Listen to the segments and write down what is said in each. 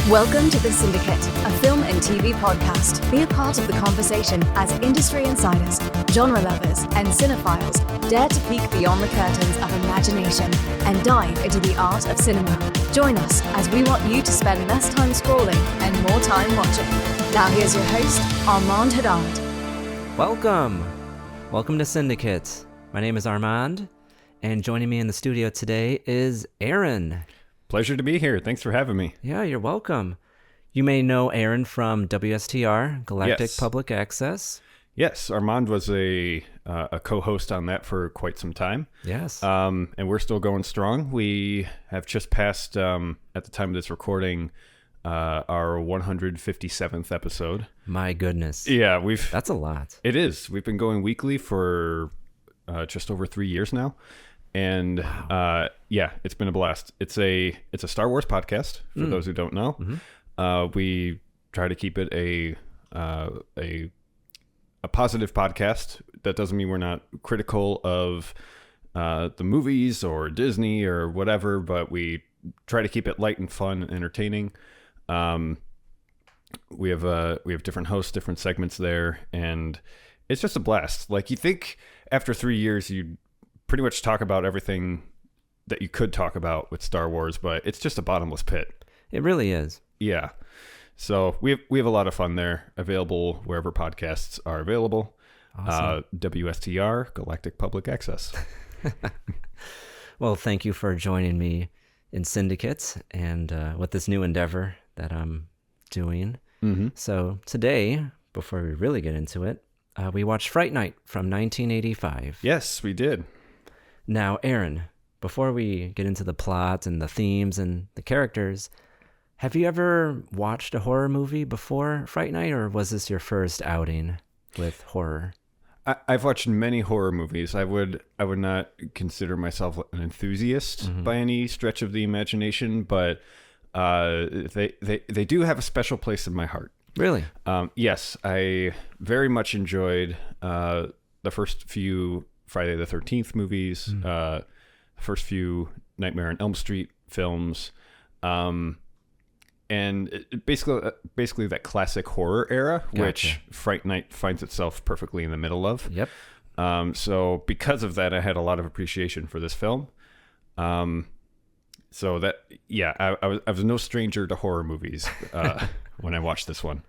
Welcome to The Cinedicate, a film and TV podcast. Be a part of the conversation as industry insiders, genre lovers, and cinephiles dare to peek beyond the curtains of imagination and dive into the art of cinema. Join us as we want you to spend less time scrolling and more time watching. Now here's your host, Armand and Aaron. Welcome to Cinedicate. My name is Armand, and joining me in the studio today is Aaron. Pleasure to be here. Thanks for having me. Yeah, you're welcome. You may know Aaron from WSTR, Galactic Public Access. Yes, Armand was a co-host on that for quite some time. Yes. And we're still going strong. We have just passed, at the time of this recording, our 157th episode. My goodness. Yeah, That's a lot. It is. We've been going weekly for just over 3 years now. And wow. Yeah, it's been a blast. It's a Star Wars podcast for those who don't know. Mm-hmm. We try to keep it a positive podcast. That doesn't mean we're not critical of the movies or Disney or whatever, but we try to keep it light and fun and entertaining. We have different hosts, different segments there, and it's just a blast. Like, you think after 3 years you'd pretty much talk about everything that you could talk about with Star Wars, but it's just a bottomless pit. It really is. Yeah. So we have a lot of fun there, available wherever podcasts are available. Awesome. WSTR, Galactic Public Access. Well, thank you for joining me in Cinedicate and with this new endeavor that I'm doing. Mm-hmm. So today, before we really get into it, we watched Fright Night from 1985. Yes, we did. Now, Aaron, before we get into the plot and the themes and the characters, have you ever watched a horror movie before Fright Night, or was this your first outing with horror? I've watched many horror movies. I would not consider myself an enthusiast by any stretch of the imagination, but they do have a special place in my heart. Really? Yes, I very much enjoyed the first few Friday the 13th movies, first few Nightmare on Elm Street films, and basically that classic horror era, Gotcha. which Fright Night finds itself perfectly in the middle of. Yep. So because of that, I had a lot of appreciation for this film. So that, yeah, I was no stranger to horror movies when I watched this one.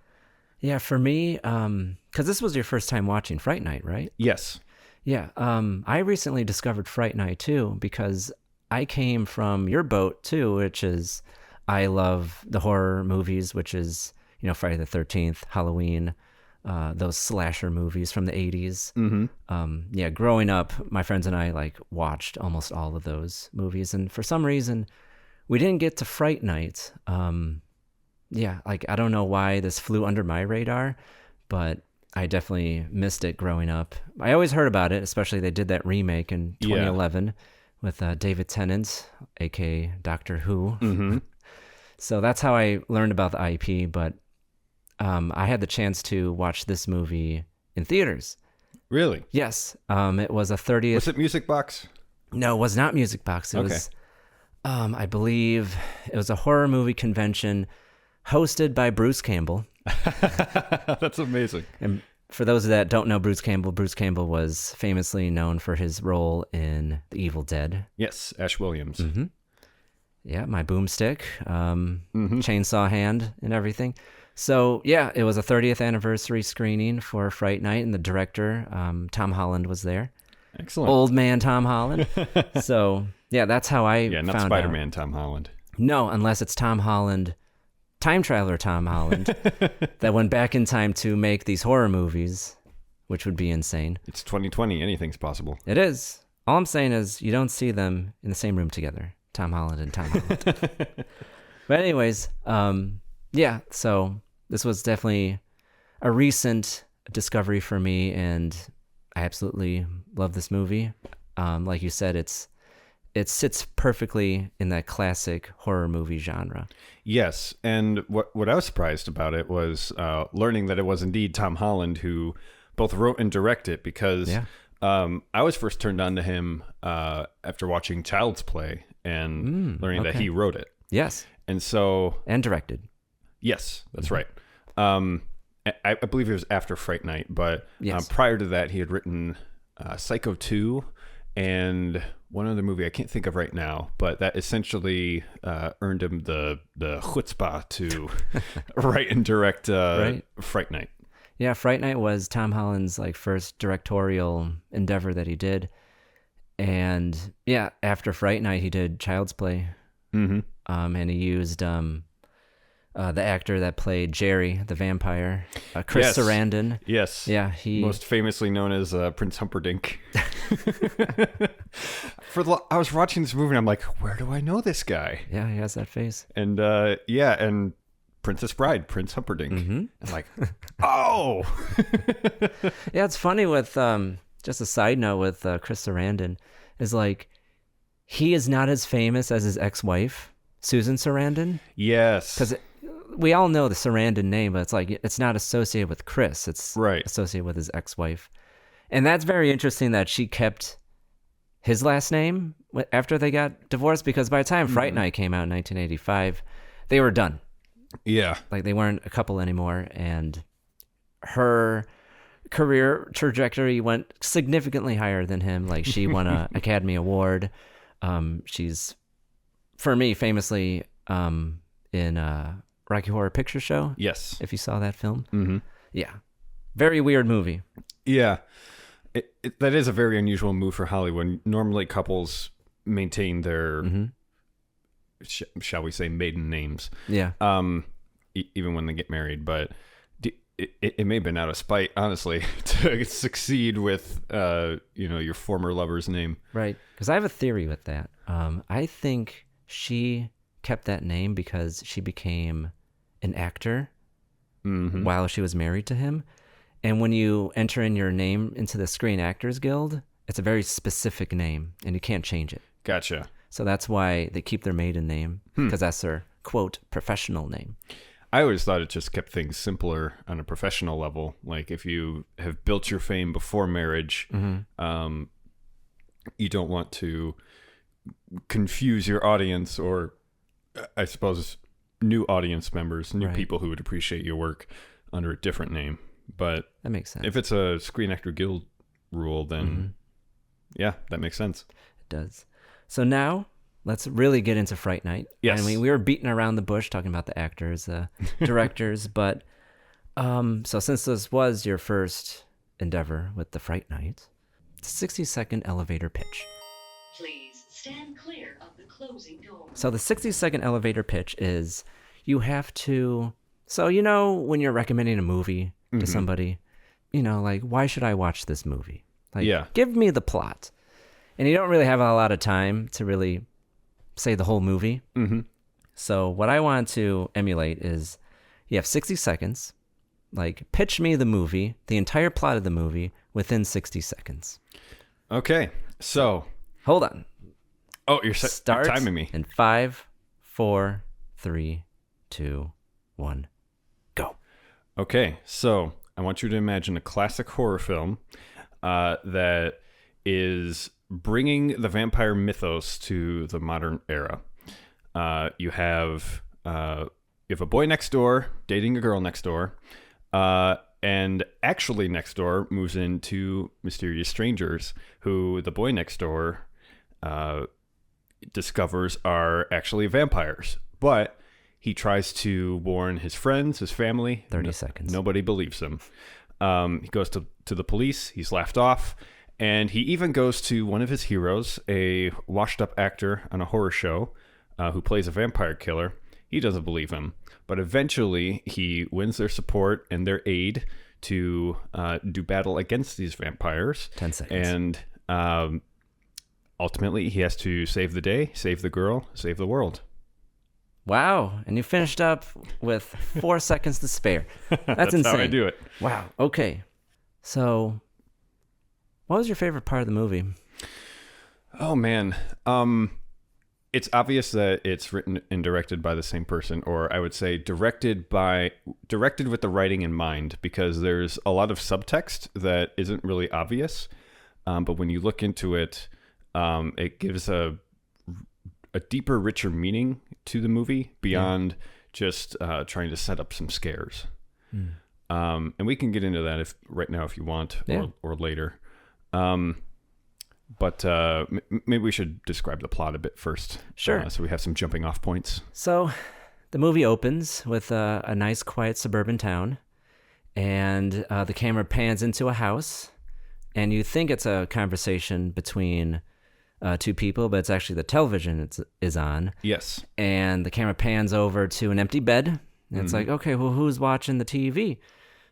Yeah, for me, because this was your first time watching Fright Night, right? Yes. Yeah, I recently discovered Fright Night too, because I came from your boat too, which is I love the horror movies, which is, Friday the 13th, Halloween, those slasher movies from the 80s. Mm-hmm. Yeah, growing up, my friends and I watched almost all of those movies, and for some reason, we didn't get to Fright Night. Yeah, I don't know why this flew under my radar, but I definitely missed it growing up. I always heard about it, especially they did that remake in 2011 with David Tennant, aka Doctor Who. Mm-hmm. So that's how I learned about the IP, but I had the chance to watch this movie in theaters. Really? Yes. It was a 30th... Was it Music Box? No, it was not Music Box. It was, I believe, it was a horror movie convention hosted by Bruce Campbell. That's amazing. And for those that don't know Bruce Campbell was famously known for his role in The Evil Dead. Yes, Ash Williams. Mm-hmm. Yeah, my boomstick, chainsaw hand, and everything. So, yeah, it was a 30th anniversary screening for Fright Night, and the director, Tom Holland, was there. Excellent. Old man Tom Holland. So, yeah, that's how I found not Spider-Man Tom Holland. No, unless it's Tom Holland, time traveler Tom Holland, that went back in time to make these horror movies, which would be insane. It's 2020. Anything's possible. It is. All I'm saying is you don't see them in the same room together, Tom Holland and Tom Holland. But anyways, yeah, so this was definitely a recent discovery for me, and I absolutely love this movie. Like you said, it sits perfectly in that classic horror movie genre. Yes, and what I was surprised about it was learning that it was indeed Tom Holland who both wrote and directed, because I was first turned on to him after watching Child's Play and learning that he wrote it. Yes. And so... And directed. Yes, that's right. I believe it was after Fright Night, but Yes. prior to that, he had written Psycho 2 and one other movie I can't think of right now, but that essentially earned him the chutzpah to write and direct Fright Night. Yeah, Fright Night was Tom Holland's like first directorial endeavor that he did. And yeah, after Fright Night, he did Child's Play. Mm-hmm. And he used the actor that played Jerry, the vampire, Chris Sarandon. Yes. Yeah, he most famously known as Prince Humperdinck. I was watching this movie and I'm like, where do I know this guy? Yeah, he has that face. And and Princess Bride, Prince Humperdinck. Mm-hmm. I'm like, oh. Yeah, it's funny with just a side note with Chris Sarandon is like he is not as famous as his ex-wife, Susan Sarandon. Yes. Because we all know the Sarandon name, but it's like it's not associated with Chris. It's associated with his ex-wife. And that's very interesting that she kept his last name after they got divorced, because by the time Fright Night came out in 1985, they were done. Yeah. Like they weren't a couple anymore, and her career trajectory went significantly higher than him. Like she won an Academy Award. She's, for me, famously in Rocky Horror Picture Show. Yes. If you saw that film. Mm-hmm. Yeah. Very weird movie. Yeah. That is a very unusual move for Hollywood. Normally couples maintain their, shall we say, maiden names. Yeah. Even when they get married. But it may have been out of spite, honestly, to succeed with, your former lover's name. Right. Because I have a theory with that. I think she kept that name because she became an actor while she was married to him. And when you enter in your name into the Screen Actors Guild, it's a very specific name and you can't change it. Gotcha. So that's why they keep their maiden name, because that's their, quote, professional name. I always thought it just kept things simpler on a professional level. Like if you have built your fame before marriage, you don't want to confuse your audience, or I suppose new audience members, new people who would appreciate your work under a different name. But that makes sense. If it's a Screen Actor Guild rule, then yeah, that makes sense. It does. So now let's really get into Fright Night. Yes. I mean, we were beating around the bush talking about the actors, directors, but so since this was your first endeavor with the Fright Night, 60-second elevator pitch. Please stand clear of the closing door. So the 60-second elevator pitch is you have to, so when you're recommending a movie to somebody, like, why should I watch this movie? Like, give me the plot. And you don't really have a lot of time to really say the whole movie. So what I want to emulate is you have 60 seconds, like pitch me the movie, the entire plot of the movie within 60 seconds. Okay. So hold on. Oh, you're timing me. In 5, 4, 3, 2, 1, go. Okay. So I want you to imagine a classic horror film that is bringing the vampire mythos to the modern era. You have a boy next door dating a girl next door, and actually next door moves into mysterious strangers who the boy next door discovers are actually vampires. But he tries to warn his friends, his family. 30 seconds. Nobody believes him. He goes to the police. He's laughed off. And he even goes to one of his heroes, a washed-up actor on a horror show who plays a vampire killer. He doesn't believe him. But eventually, he wins their support and their aid to do battle against these vampires. 10 seconds. And ultimately, he has to save the day, save the girl, save the world. Wow. And you finished up with 4 seconds to spare. That's insane. How I do it. Wow. Okay. So what was your favorite part of the movie? Oh, man. It's obvious that it's written and directed by the same person, or I would say directed with the writing in mind, because there's a lot of subtext that isn't really obvious. But when you look into it, it gives a deeper, richer meaning to the movie beyond just trying to set up some scares. And we can get into that right now if you want, or later. But maybe we should describe the plot a bit first. Sure. So we have some jumping off points. So the movie opens with a nice, quiet suburban town, and the camera pans into a house, and you think it's a conversation between two people, but it's actually the television is on. Yes. And the camera pans over to an empty bed, and it's like, okay, well, who's watching the TV?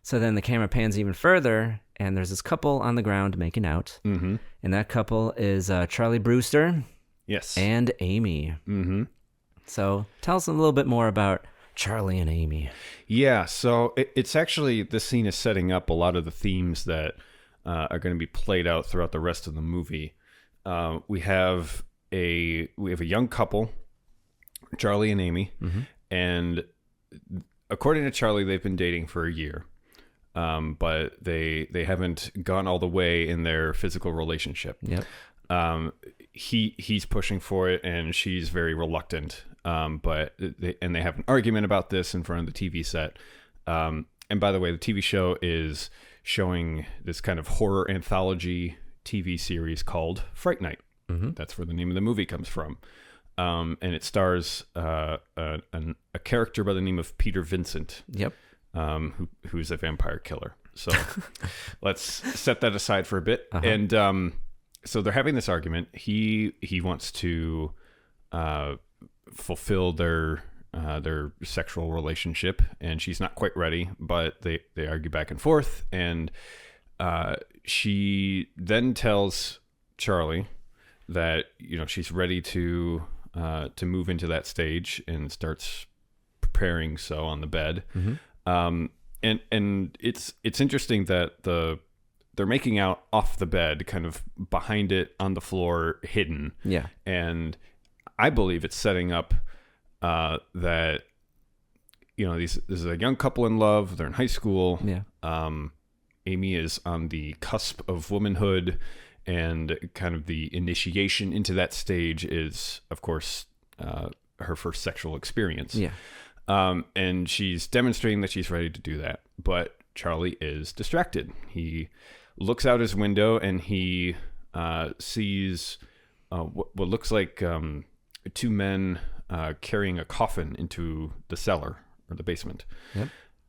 So then the camera pans even further, and there's this couple on the ground making out. And that couple is Charlie Brewster Yes. and Amy. So tell us a little bit more about Charlie and Amy. Yeah, so it's actually, this scene is setting up a lot of the themes that are going to be played out throughout the rest of the movie. We have a young couple, Charlie and Amy, and according to Charlie, they've been dating for a year, but they haven't gone all the way in their physical relationship. He's pushing for it, and she's very reluctant. But they have an argument about this in front of the TV set. And by the way, the TV show is showing this kind of horror anthology TV series called Fright Night. That's where the name of the movie comes from. And it stars a character by the name of Peter Vincent. Who's a vampire killer. So let's set that aside for a bit. And so they're having this argument. He wants to fulfill their sexual relationship, and she's not quite ready, but they argue back and forth, and she then tells Charlie that she's ready to move into that stage, and starts preparing so on the bed. And it's interesting that they're making out off the bed, kind of behind it on the floor, hidden. And I believe it's setting up that this is a young couple in love. They're in high school. Amy is on the cusp of womanhood, and kind of the initiation into that stage is, of course, her first sexual experience. And she's demonstrating that she's ready to do that, but Charlie is distracted. He looks out his window, and he sees what looks like two men carrying a coffin into the cellar or the basement.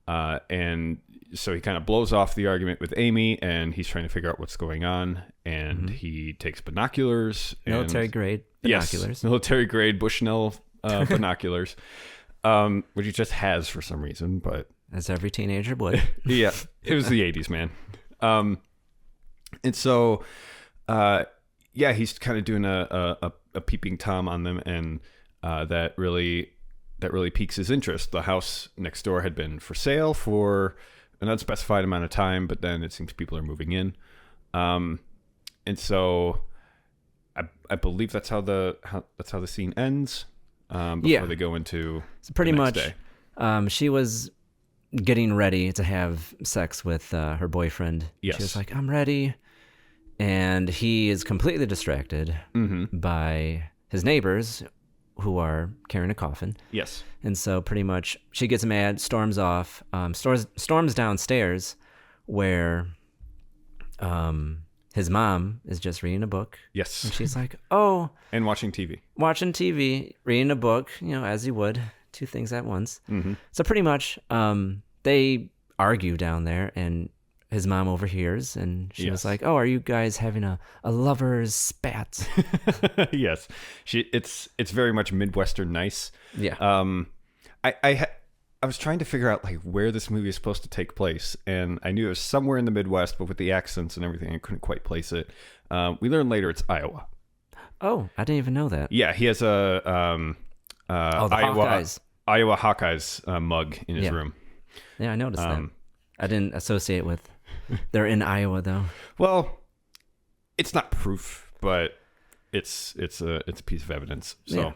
And so he kind of blows off the argument with Amy, and he's trying to figure out what's going on. And he takes binoculars. Military grade binoculars. Yes, military grade Bushnell binoculars, which he just has for some reason, but as every teenager would. Yeah, it was the 80s, man. And so, he's kind of doing a peeping Tom on them, and that really piques his interest. The house next door had been for sale for an unspecified amount of time, but then it seems people are moving in. And so I believe that's how the scene ends. Before they go into so pretty the much next day. She was getting ready to have sex with her boyfriend. She was like, I'm ready. And he is completely distracted by his neighbors, who are carrying a coffin. And so pretty much she gets mad, storms off, storms downstairs, where his mom is just reading a book. And she's like, oh. And watching TV, reading a book, as you would, two things at once. So pretty much they argue down there, and his mom overhears, and she was like, oh, are you guys having a lover's spat? Yes. It's very much Midwestern nice. I was trying to figure out where this movie is supposed to take place, and I knew it was somewhere in the Midwest, but with the accents and everything, I couldn't quite place it. We learned later it's Iowa. Oh, I didn't even know that. Yeah, he has a the Hawkeyes. Iowa Hawkeyes mug in his room. Yeah, I noticed that. I didn't associate with. They're in Iowa, though. Well, it's not proof, but it's a piece of evidence. So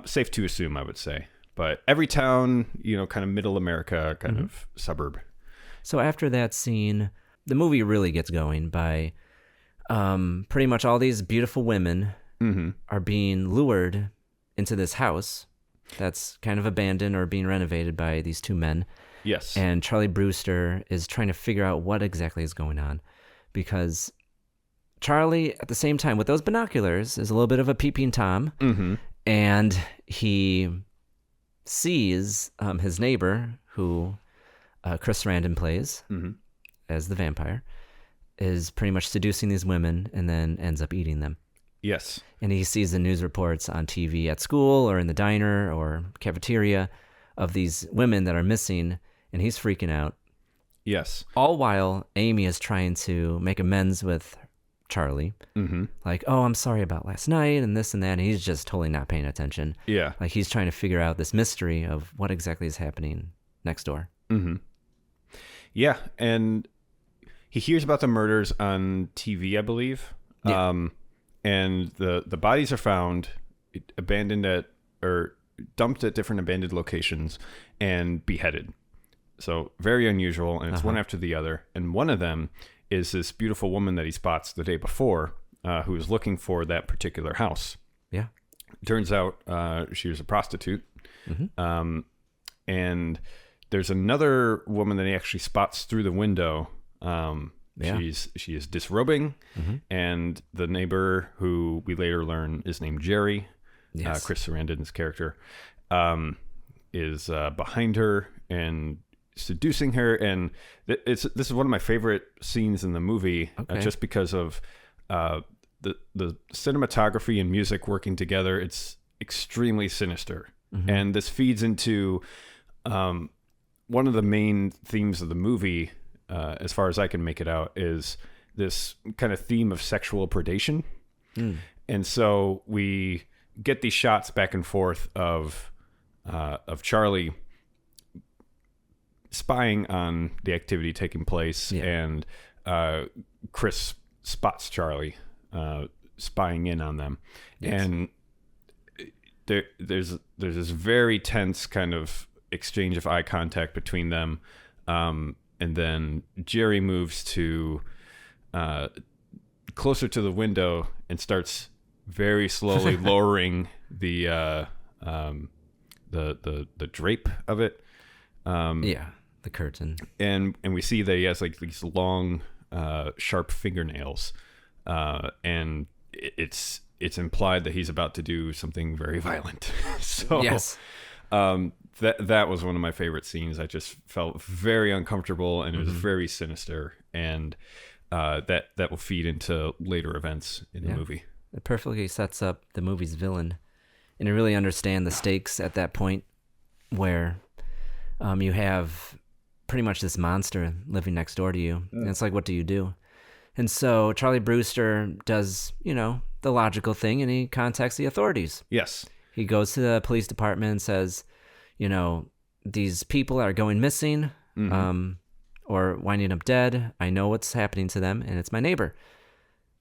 safe to assume, I would say. But every town, kind of middle America, kind of suburb. So after that scene, the movie really gets going by pretty much all these beautiful women are being lured into this house. that's kind of abandoned or being renovated by these two men. Yes. And Charlie Brewster is trying to figure out what exactly is going on, because Charlie, at the same time, with those binoculars, is a little bit of a peeping Tom, and he sees his neighbor, who Chris Sarandon plays as the vampire, is pretty much seducing these women and then ends up eating them. Yes. And he sees the news reports on TV at school or in the diner or cafeteria of these women that are missing, and he's freaking out. Yes. All while Amy is trying to make amends with Charlie. Like, oh, I'm sorry about last night and this and that. And he's just totally not paying attention. Yeah. Like, he's trying to figure out this mystery of what exactly is happening next door. Yeah. And he hears about the murders on TV, I believe. Yeah. And the bodies are found abandoned or dumped at different abandoned locations and beheaded. So very unusual. And it's one after the other. And one of them is this beautiful woman that he spots the day before, who is looking for that particular house. Yeah. Turns out she was a prostitute. And there's another woman that he actually spots through the window. She is disrobing, and the neighbor, who we later learn is named Jerry, Chris Sarandon's character, is behind her and seducing her. And this is one of my favorite scenes in the movie, just because of the cinematography and music working together. It's extremely sinister, and this feeds into one of the main themes of the movie, as far as I can make it out, is this kind of theme of sexual predation. And so we get these shots back and forth of Charlie spying on the activity taking place, and Chris spots Charlie spying in on them. And there's this very tense kind of exchange of eye contact between them, and then Jerry moves to closer to the window and starts very slowly lowering the drape of it. The curtain. And we see that he has like these long, sharp fingernails, and it's implied that he's about to do something very violent. So yes. That was one of my favorite scenes. I just felt very uncomfortable, and it was very sinister, and that will feed into later events in the movie. It perfectly sets up the movie's villain, and you really understand the stakes at that point, where you have pretty much this monster living next door to you, and it's like, what do you do? And so Charlie Brewster does, the logical thing, and he contacts the authorities. Yes. He goes to the police department and says, these people are going missing, or winding up dead. I know what's happening to them, and it's my neighbor.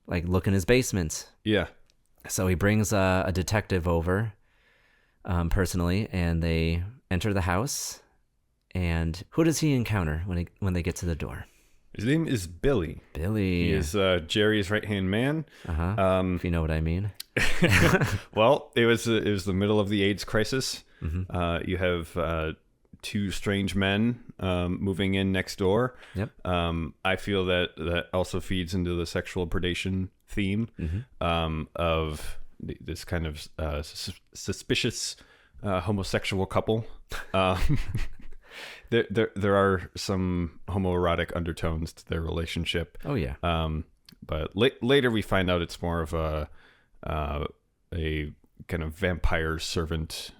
Like, look in his basement. Yeah. So he brings a detective over, personally, and they enter the house. And who does he encounter when they get to the door? His name is Billy. Billy. He is Jerry's right-hand man. If you know what I mean. Well, it was the middle of the AIDS crisis. You have two strange men moving in next door. Yep. I feel that also feeds into the sexual predation theme of this kind of suspicious homosexual couple. There are some homoerotic undertones to their relationship. Oh yeah. But later we find out it's more of a kind of vampire servant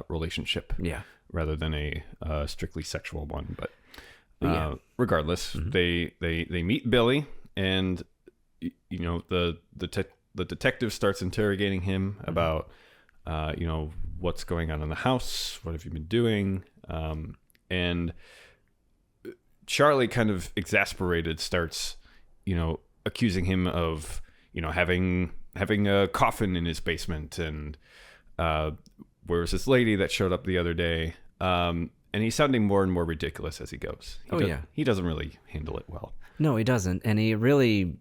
relationship. Yeah. Rather than a strictly sexual one. But regardless, they meet Billy, and the detective starts interrogating him about what's going on in the house. What have you been doing? And Charlie, kind of exasperated, starts, accusing him of, having a coffin in his basement, and where was this lady that showed up the other day? And he's sounding more and more ridiculous as he goes. He doesn't really handle it well. No, he doesn't. And he really,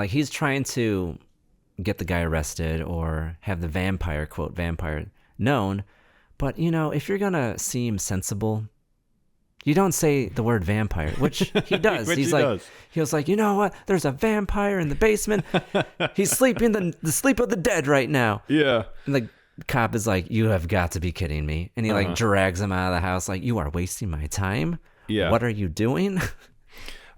he's trying to get the guy arrested or have the vampire, quote, vampire known, But, if you're going to seem sensible, you don't say the word vampire, which he does. Which He was like, you know what? There's a vampire in the basement. He's sleeping the sleep of the dead right now. Yeah. And the cop is like, you have got to be kidding me. And he drags him out of the house like, you are wasting my time. Yeah. What are you doing?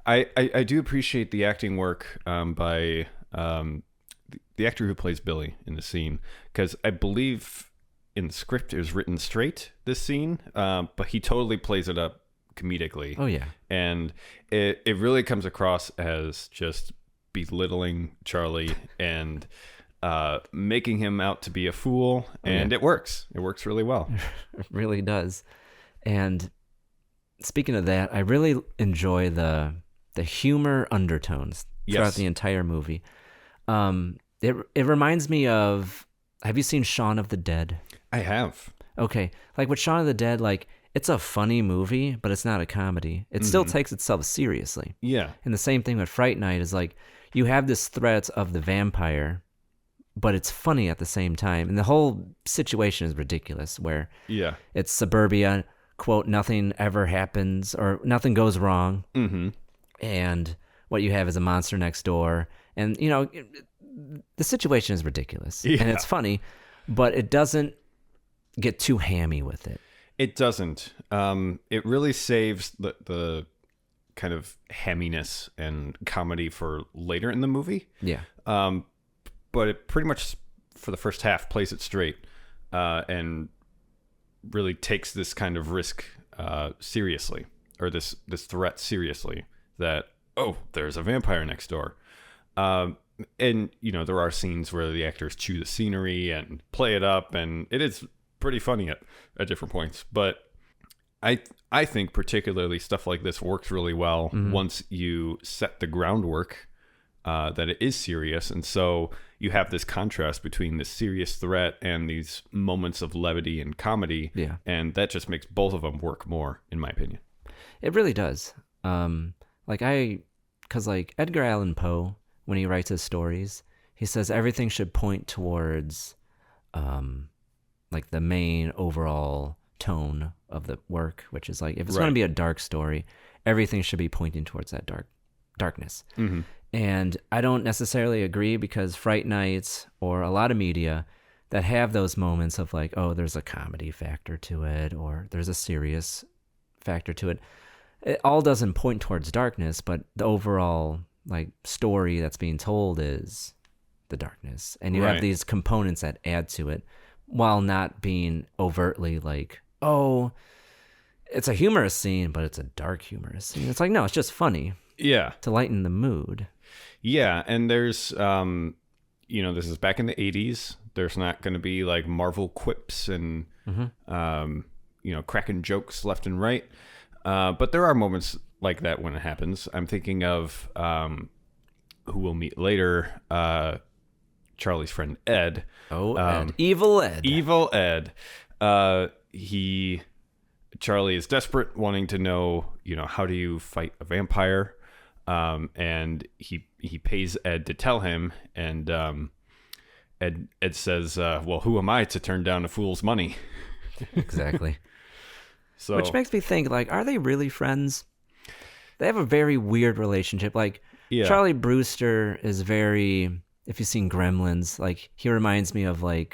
I do appreciate the acting work by the actor who plays Billy in the scene, because I believe in the script it was written straight, this scene, but he totally plays it up comedically. Oh, yeah. And it really comes across as just belittling Charlie and making him out to be a fool. And it works. It works really well. It really does. And speaking of that, I really enjoy the humor undertones throughout the entire movie. It reminds me of, have you seen Shaun of the Dead? I have. Okay. Like with Shaun of the Dead, like it's a funny movie, but it's not a comedy. It still takes itself seriously. Yeah. And the same thing with Fright Night is like, you have this threat of the vampire, but it's funny at the same time. And the whole situation is ridiculous where it's suburbia, quote, nothing ever happens or nothing goes wrong. Mm-hmm. And what you have is a monster next door. And, the situation is ridiculous. And it's funny, but it doesn't get too hammy with it. It doesn't. It really saves the kind of hamminess and comedy for later in the movie. Yeah. But it pretty much, for the first half, plays it straight and really takes this kind of risk seriously, or this threat seriously, that, oh, there's a vampire next door. And, there are scenes where the actors chew the scenery and play it up, and it is pretty funny at different points. But I think particularly stuff like this works really well once you set the groundwork that it is serious. And so you have this contrast between this serious threat and these moments of levity and comedy. Yeah. And that just makes both of them work more, in my opinion. It really does. Because Edgar Allan Poe, when he writes his stories, he says everything should point towards the main overall tone of the work, which is like, if it's going to be a dark story, everything should be pointing towards that darkness. Mm-hmm. And I don't necessarily agree, because Fright Nights, or a lot of media that have those moments of like, oh, there's a comedy factor to it, or there's a serious factor to it. It all doesn't point towards darkness, but the overall story that's being told is the darkness. And you have these components that add to it, while not being overtly like, oh, it's a humorous scene, but it's a dark humorous scene. It's like, no, it's just funny. Yeah. To lighten the mood. Yeah. And there's, this is back in the 80s. There's not going to be like Marvel quips and, cracking jokes left and right. But there are moments like that when it happens. I'm thinking of who we'll meet later, Charlie's friend Ed. Oh, Ed. Evil Ed. Evil Ed. Charlie is desperate, wanting to know, how do you fight a vampire? And he pays Ed to tell him, and Ed says, well, who am I to turn down a fool's money? Exactly. So, which makes me think, are they really friends? They have a very weird relationship. Charlie Brewster is very, if you've seen Gremlins, he reminds me of the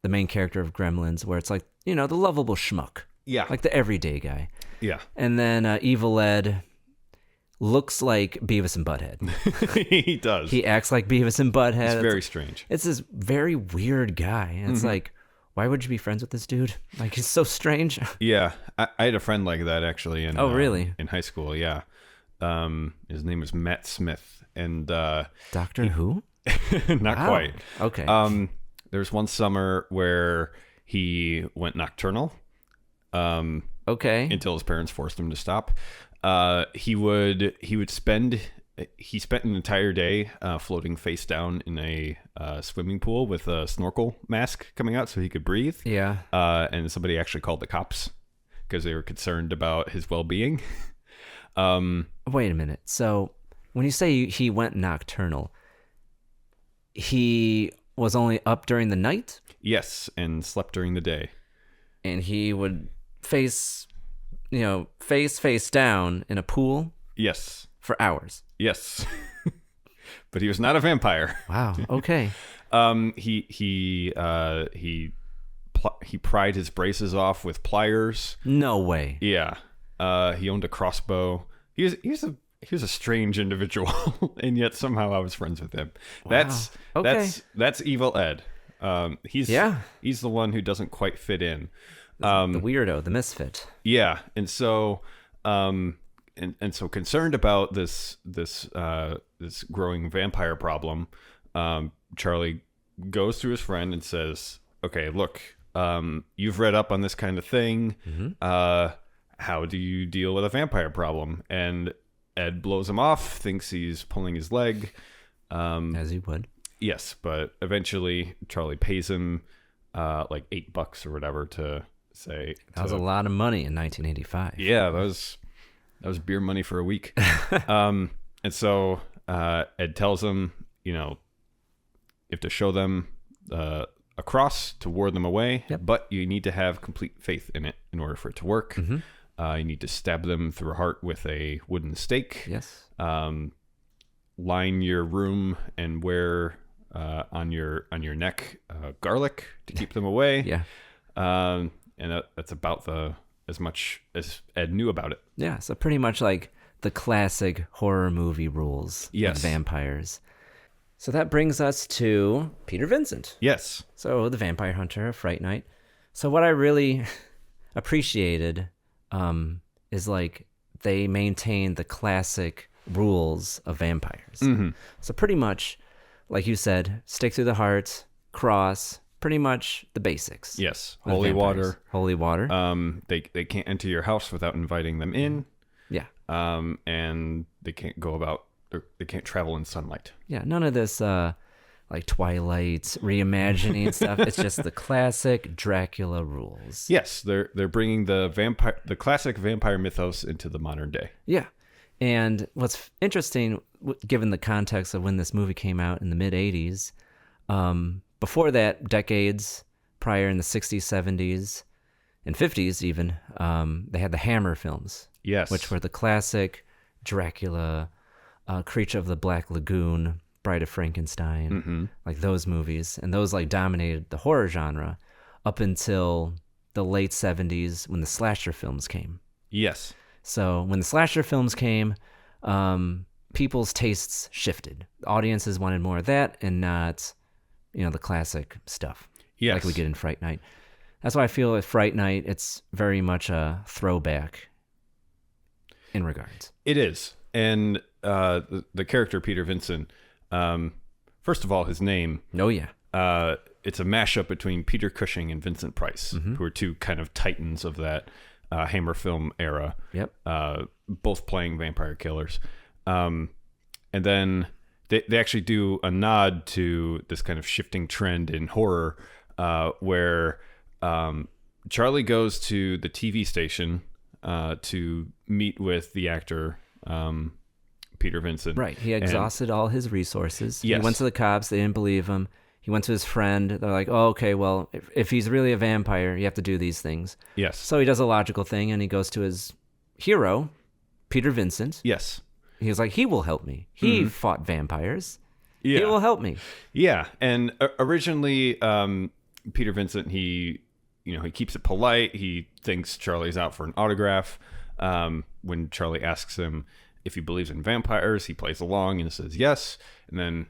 main character of Gremlins, where it's the lovable schmuck. Yeah. The everyday guy. Yeah. And then Evil Ed looks like Beavis and Butthead. He does. He acts like Beavis and Butthead. It's very strange. It's this very weird guy. And it's why would you be friends with this dude? He's so strange. Yeah. I had a friend like that, actually. Really? In high school, yeah. His name was Matt Smith. And Doctor Who? Not quite. Okay. There's one summer where he went nocturnal. Okay. Until his parents forced him to stop. He spent an entire day floating face down in a swimming pool with a snorkel mask coming out so he could breathe. Yeah. And somebody actually called the cops because they were concerned about his well-being. Wait a minute. So when you say he went nocturnal, he was only up during the night? Yes, and slept during the day. And he would face down in a pool. Yes. For hours. Yes. But he was not a vampire. Wow. Okay. He pried his braces off with pliers. No way. Yeah. He owned a crossbow. He was a strange individual, and yet somehow I was friends with him. Wow. That's Evil Ed. He's the one who doesn't quite fit in. The weirdo, the misfit. Yeah, and so so concerned about this growing vampire problem, Charlie goes to his friend and says, "Okay, look, you've read up on this kind of thing. Mm-hmm. How do you deal with a vampire problem?" And Ed blows him off, thinks he's pulling his leg. As he would. Yes, but eventually Charlie pays him like $8 or whatever to say. That was a lot of money in 1985. Yeah, that was beer money for a week. And so Ed tells him, you have to show them a cross to ward them away, but you need to have complete faith in it in order for it to work. Mm-hmm. You need to stab them through a heart with a wooden stake. Yes. Line your room and wear on your neck garlic to keep them away. Yeah. And that's about as much as Ed knew about it. Yeah, so pretty much like the classic horror movie rules Yes. of vampires. So that brings us to Peter Vincent. Yes. So the vampire hunter of Fright Night. So what I really appreciated is like they maintain the classic rules of vampires. Mm-hmm. So pretty much, like you said, stick through the heart, cross, pretty much the basics. Yes. with Holy vampires. water. Holy water. They can't enter your house without inviting them in. Yeah. And they can't they can't travel in sunlight. Yeah, none of this like Twilight reimagining stuff. It's just the classic Dracula rules. Yes, they're bringing the classic vampire mythos into the modern day. Yeah. And what's interesting, given the context of when this movie came out in the mid-'80s, before that, decades prior in the 60s, 70s, and 50s even, they had the Hammer films. Yes. Which were the classic Dracula, Creature of the Black Lagoon, Bride of Frankenstein, like those movies. And those like dominated the horror genre up until the late 70s when the slasher films came. Yes. So when the slasher films came, people's tastes shifted. Audiences wanted more of that and not, the classic stuff. Yes. Like we get in Fright Night. That's why I feel at Fright Night, it's very much a throwback in regards. It is. And the character Peter Vincent, first of all, his name. Oh, yeah. It's a mashup between Peter Cushing and Vincent Price, who are two kind of titans of that Hammer film era. Yep. Both playing vampire killers. And then they actually do a nod to this kind of shifting trend in horror where Charlie goes to the TV station to meet with the actor Peter Vincent. Right. He exhausted all his resources. Yes. He went to the cops. They didn't believe him. He went to his friend. They're like, oh, okay, well, if he's really a vampire, you have to do these things. Yes. So he does a logical thing, and he goes to his hero, Peter Vincent. Yes. He was like, he will help me. He fought vampires. Yeah. He will help me. Yeah. And originally, Peter Vincent, he keeps it polite. He thinks Charlie's out for an autograph. When Charlie asks him if he believes in vampires, he plays along and says yes. And then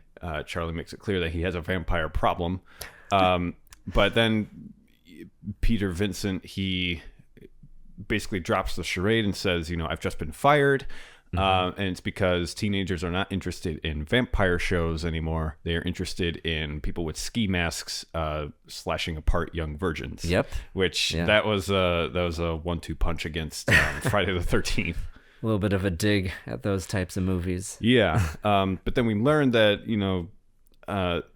Charlie makes it clear that he has a vampire problem. But then Peter Vincent, he basically drops the charade and says, I've just been fired. And it's because teenagers are not interested in vampire shows anymore. They are interested in people with ski masks slashing apart young virgins. Yep. Which that was a 1-2 punch against Friday the 13th. A little bit of a dig at those types of movies. Yeah. But then we learned that,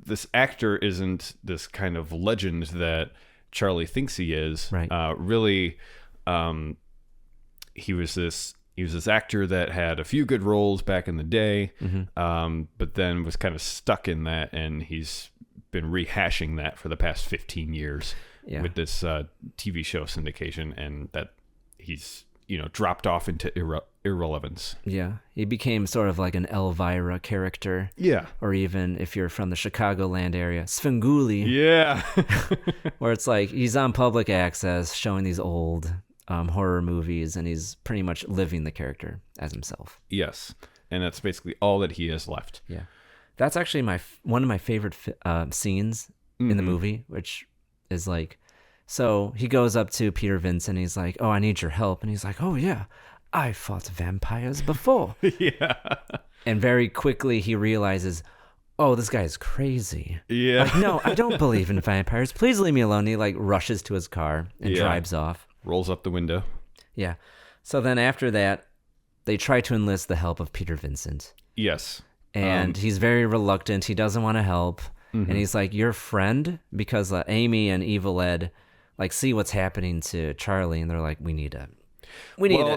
this actor isn't this kind of legend that Charlie thinks he is. Right. Really, he was this actor that had a few good roles back in the day, but then was kind of stuck in that, and he's been rehashing that for the past 15 years with this TV show syndication, and that he's, dropped off into irrelevance. Yeah. He became sort of like an Elvira character. Yeah. Or even if you're from the Chicagoland area, Svengoolie. Yeah. Where it's like he's on public access showing these old horror movies, and he's pretty much living the character as himself. Yes. And that's basically all that he has left. Yeah. That's actually one of my favorite scenes in the movie, which is like, so he goes up to Peter Vincent, and he's like, oh, I need your help. And he's like, oh, yeah, I fought vampires before. Yeah. And very quickly he realizes, oh, this guy is crazy. Yeah. Like, no, I don't believe in vampires. Please leave me alone. And he like rushes to his car and drives off. Rolls up the window. Yeah. So then after that, they try to enlist the help of Peter Vincent. Yes. And he's very reluctant. He doesn't want to help. And he's like, your friend? Because Amy and Evil Ed like see what's happening to Charlie, and they're like, we need to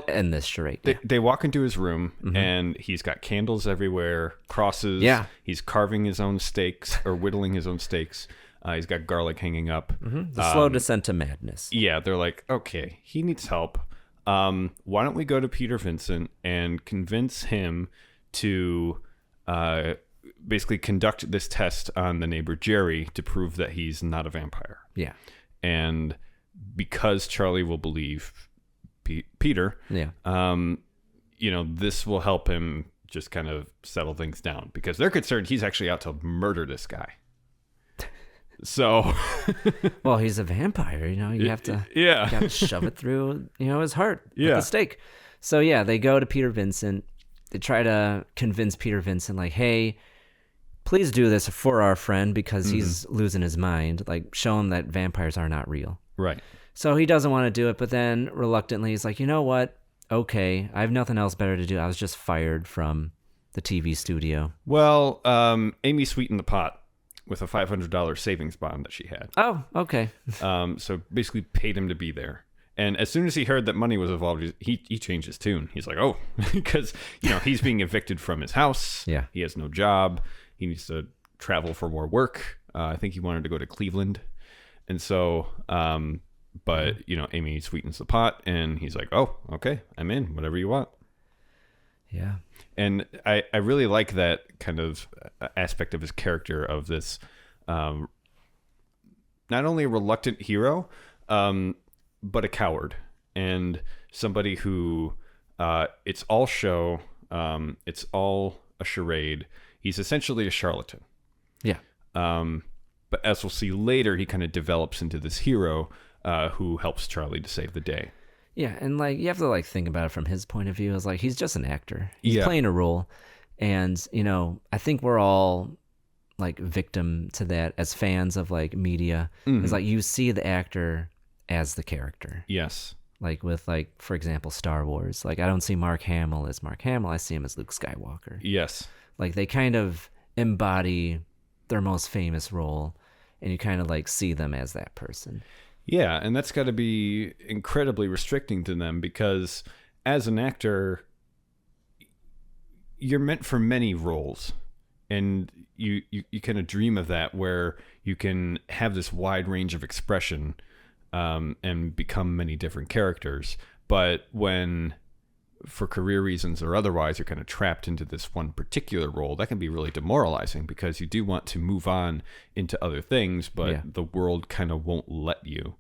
end this charade. They walk into his room, and he's got candles everywhere, crosses. Yeah. He's carving his own steaks or whittling his own steaks. He's got garlic hanging up. The slow descent to madness. Yeah, they're like, okay, he needs help. Why don't we go to Peter Vincent and convince him to basically conduct this test on the neighbor Jerry to prove that he's not a vampire. Yeah. And because Charlie will believe Peter, this will help him just kind of settle things down, because they're concerned he's actually out to murder this guy. So, well, he's a vampire, you have to, you got to shove it through, his heart with the stake. So yeah, they go to Peter Vincent. They try to convince Peter Vincent, like, hey, please do this for our friend, because he's losing his mind. Like, show him that vampires are not real. Right. So he doesn't want to do it, but then reluctantly he's like, you know what? Okay, I have nothing else better to do. I was just fired from the TV studio. Well, Amy sweetened the pot with a $500 savings bond that she had. Oh, okay. So basically paid him to be there. And as soon as he heard that money was involved, he changed his tune. He's like, oh, because, he's being evicted from his house. Yeah. He has no job. He needs to travel for more work. I think he wanted to go to Cleveland. And so, but, Amy sweetens the pot, and he's like, oh, okay, I'm in, whatever you want. Yeah. And I really like that kind of aspect of his character, of this not only a reluctant hero, but a coward, and somebody who it's all show, it's all a charade. He's essentially a charlatan. Yeah. But as we'll see later, he kind of develops into this hero who helps Charlie to save the day. Yeah, and like you have to like think about it from his point of view. It's like he's just an actor. He's playing a role, and I think we're all like victim to that as fans of like media. It's like you see the actor as the character. Yes. Like with like, for example, Star Wars. Like I don't see Mark Hamill as Mark Hamill. I see him as Luke Skywalker. Yes. Like they kind of embody their most famous role, and you kind of like see them as that person. Yeah, and that's got to be incredibly restricting to them, because as an actor, you're meant for many roles, and you kind of dream of that, where you can have this wide range of expression and become many different characters. But when, for career reasons or otherwise, you're kind of trapped into this one particular role, that can be really demoralizing, because you do want to move on into other things, but the world kind of won't let you.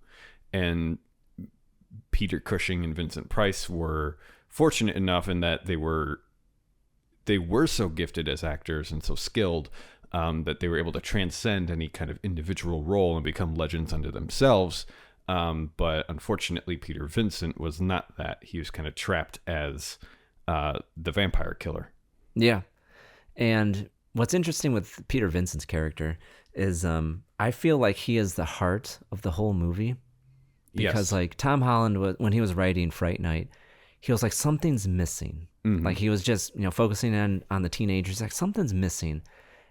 And Peter Cushing and Vincent Price were fortunate enough in that they were so gifted as actors and so skilled that they were able to transcend any kind of individual role and become legends unto themselves. But unfortunately, Peter Vincent was not that. He was kind of trapped as the vampire killer. Yeah. And what's interesting with Peter Vincent's character is I feel like he is the heart of the whole movie. Because like Tom Holland, when he was writing Fright Night, he was like, something's missing. Like he was just, focusing on the teenagers, like something's missing.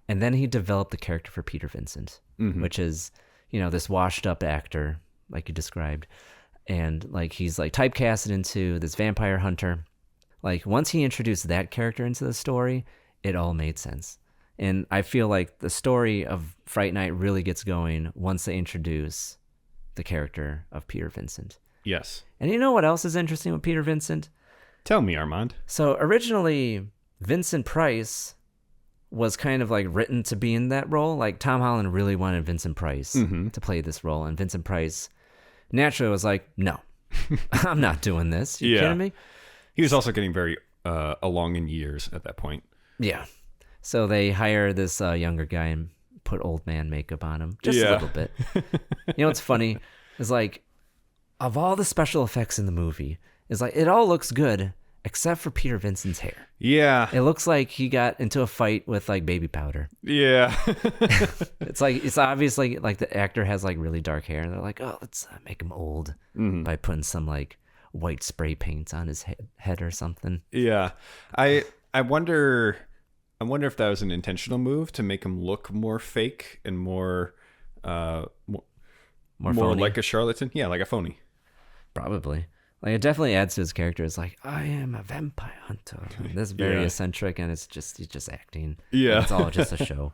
And then he developed the character for Peter Vincent, which is, this washed up actor, like you described. And like, he's like typecasted into this vampire hunter. Like once he introduced that character into the story, it all made sense. And I feel like the story of Fright Night really gets going once they introduce the character of Peter Vincent. Yes. And you know what else is interesting with Peter Vincent? Tell me, Armand. So originally, Vincent Price was kind of like written to be in that role. Like Tom Holland really wanted Vincent Price to play this role. And Vincent Price naturally was like, no, I'm not doing this. You kidding me? He was also getting very along in years at that point. Yeah. So they hire this younger guy and put old man makeup on him just a little bit. You know what's funny is like, of all the special effects in the movie, is like it all looks good except for Peter Vincent's hair. Yeah. It looks like he got into a fight with like baby powder. Yeah. It's like, it's obviously like the actor has like really dark hair. And they're like, oh, let's make him old by putting some like white spray paint on his head or something. Yeah. I wonder if that was an intentional move to make him look more fake and more like a charlatan. Yeah, like a phony. Probably. Like it definitely adds to his character. It's like, I am a vampire hunter. And this is very eccentric, and he's just acting. Yeah. It's all just a show.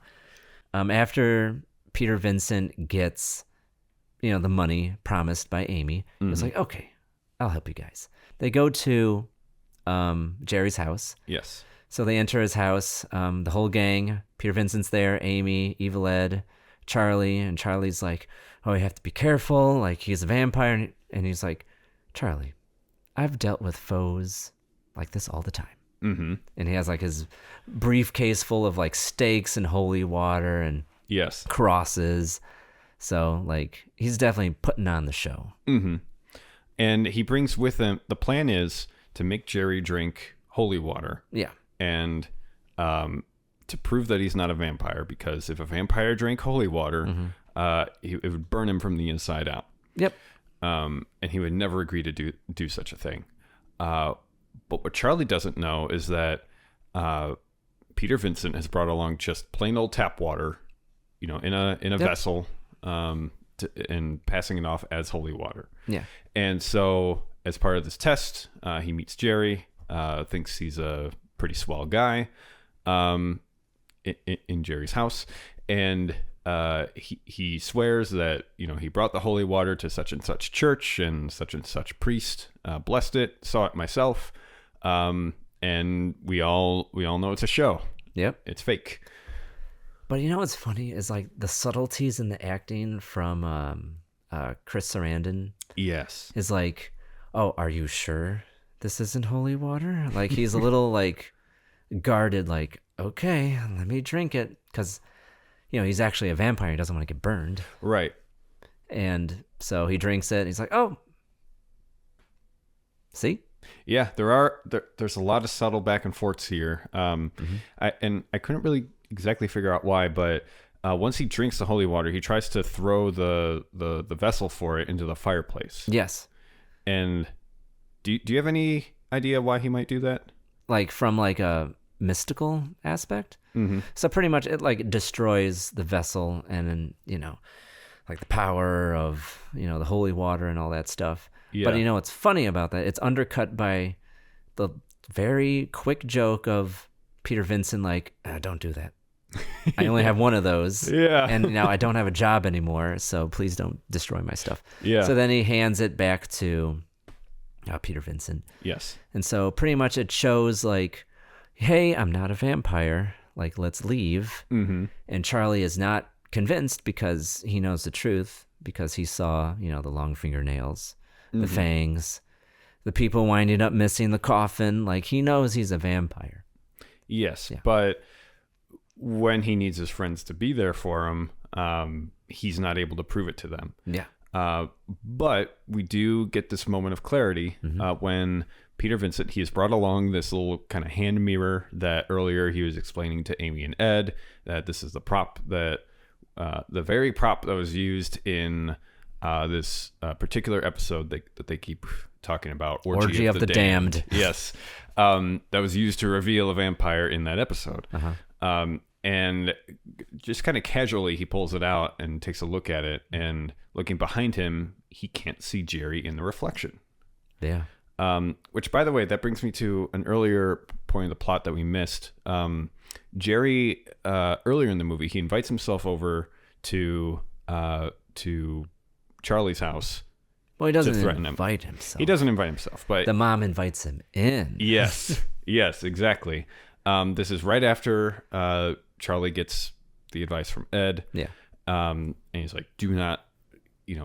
After Peter Vincent gets, the money promised by Amy, it's like, okay, I'll help you guys. They go to Jerry's house. Yes. So they enter his house, the whole gang. Peter Vincent's there, Amy, Evil Ed, Charlie, and Charlie's like, oh, you have to be careful. Like, he's a vampire. And he's like, Charlie, I've dealt with foes like this all the time. Mm-hmm. And he has like his briefcase full of like stakes and holy water and crosses. So like he's definitely putting on the show. Mm-hmm. And he brings with him, the plan is to make Jerry drink holy water. Yeah. And to prove that he's not a vampire, because if a vampire drank holy water, it would burn him from the inside out. Yep. And he would never agree to do such a thing. But what Charlie doesn't know is that Peter Vincent has brought along just plain old tap water, in a vessel, and passing it off as holy water. Yeah. And so, as part of this test, he meets Jerry, thinks he's a pretty swell guy, in Jerry's house, and he swears that he brought the holy water to such and such church, and such priest blessed it, saw it myself, and we all know it's a show. Yep, it's fake. But what's funny is like the subtleties in the acting from Chris Sarandon. Yes, is like, oh, are you sure this isn't holy water? Like he's a little like guarded, like, okay, let me drink it, because he's actually a vampire. He doesn't want to get burned. Right. And so he drinks it. And he's like, oh, see? Yeah, there's a lot of subtle back and forths here. I couldn't really exactly figure out why, but once he drinks the holy water, he tries to throw the vessel for it into the fireplace. Yes. And do you have any idea why he might do that? Like from like a mystical aspect? Mm-hmm. So pretty much it like destroys the vessel, and then like the power of the holy water and all that stuff. Yeah. But what's funny about that, it's undercut by the very quick joke of Peter Vincent like, don't do that. I only have one of those. Yeah. And now I don't have a job anymore, so please don't destroy my stuff. Yeah. So then he hands it back to Peter Vincent. Yes. And so pretty much it shows like, hey, I'm not a vampire. Like, let's leave. Mm-hmm. And Charlie is not convinced because he knows the truth, because he saw, the long fingernails, the fangs, the people winding up missing the coffin. Like, he knows he's a vampire. Yes, yeah. But when he needs his friends to be there for him, he's not able to prove it to them. Yeah. But we do get this moment of clarity when Peter Vincent, he has brought along this little kind of hand mirror that earlier he was explaining to Amy and Ed that this is the prop that, the very prop that was used in this particular episode that they keep talking about, Orgy of the Damned. Yes. That was used to reveal a vampire in that episode. And just kind of casually, he pulls it out and takes a look at it, and looking behind him, he can't see Jerry in the reflection. Yeah. Which, by the way, that brings me to an earlier point of the plot that we missed. Jerry, earlier in the movie, he invites himself over to Charlie's house. Well, he doesn't threaten invite himself. He doesn't invite himself, but the mom invites him in. Yes, yes, exactly. This is right after Charlie gets the advice from Ed. Yeah. And he's like, do not,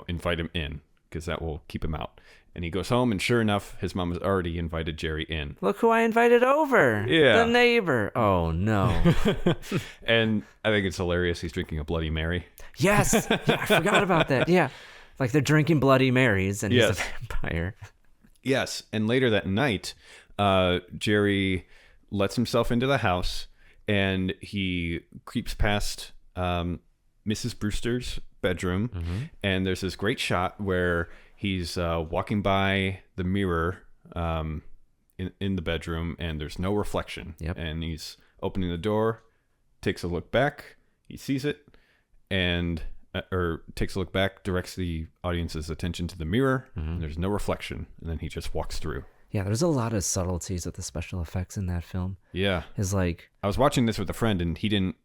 invite him in because that will keep him out. And he goes home, and sure enough, his mom has already invited Jerry in. Look who I invited over. Yeah. The neighbor. Oh, no. And I think it's hilarious. He's drinking a Bloody Mary. Yes. Yeah, I forgot about that. Yeah. Like they're drinking Bloody Marys, and Yes. he's a vampire. Yes. And later that night, Jerry lets himself into the house, and he creeps past Mrs. Brewster's bedroom. Mm-hmm. And there's this great shot where he's walking by the mirror in the bedroom, and there's no reflection. Yep. And he's opening the door, takes a look back, he sees it, and takes a look back, directs the audience's attention to the mirror, and there's no reflection, and then he just walks through. Yeah, there's a lot of subtleties with the special effects in that film. Yeah. It's like I was watching this with a friend, and he didn't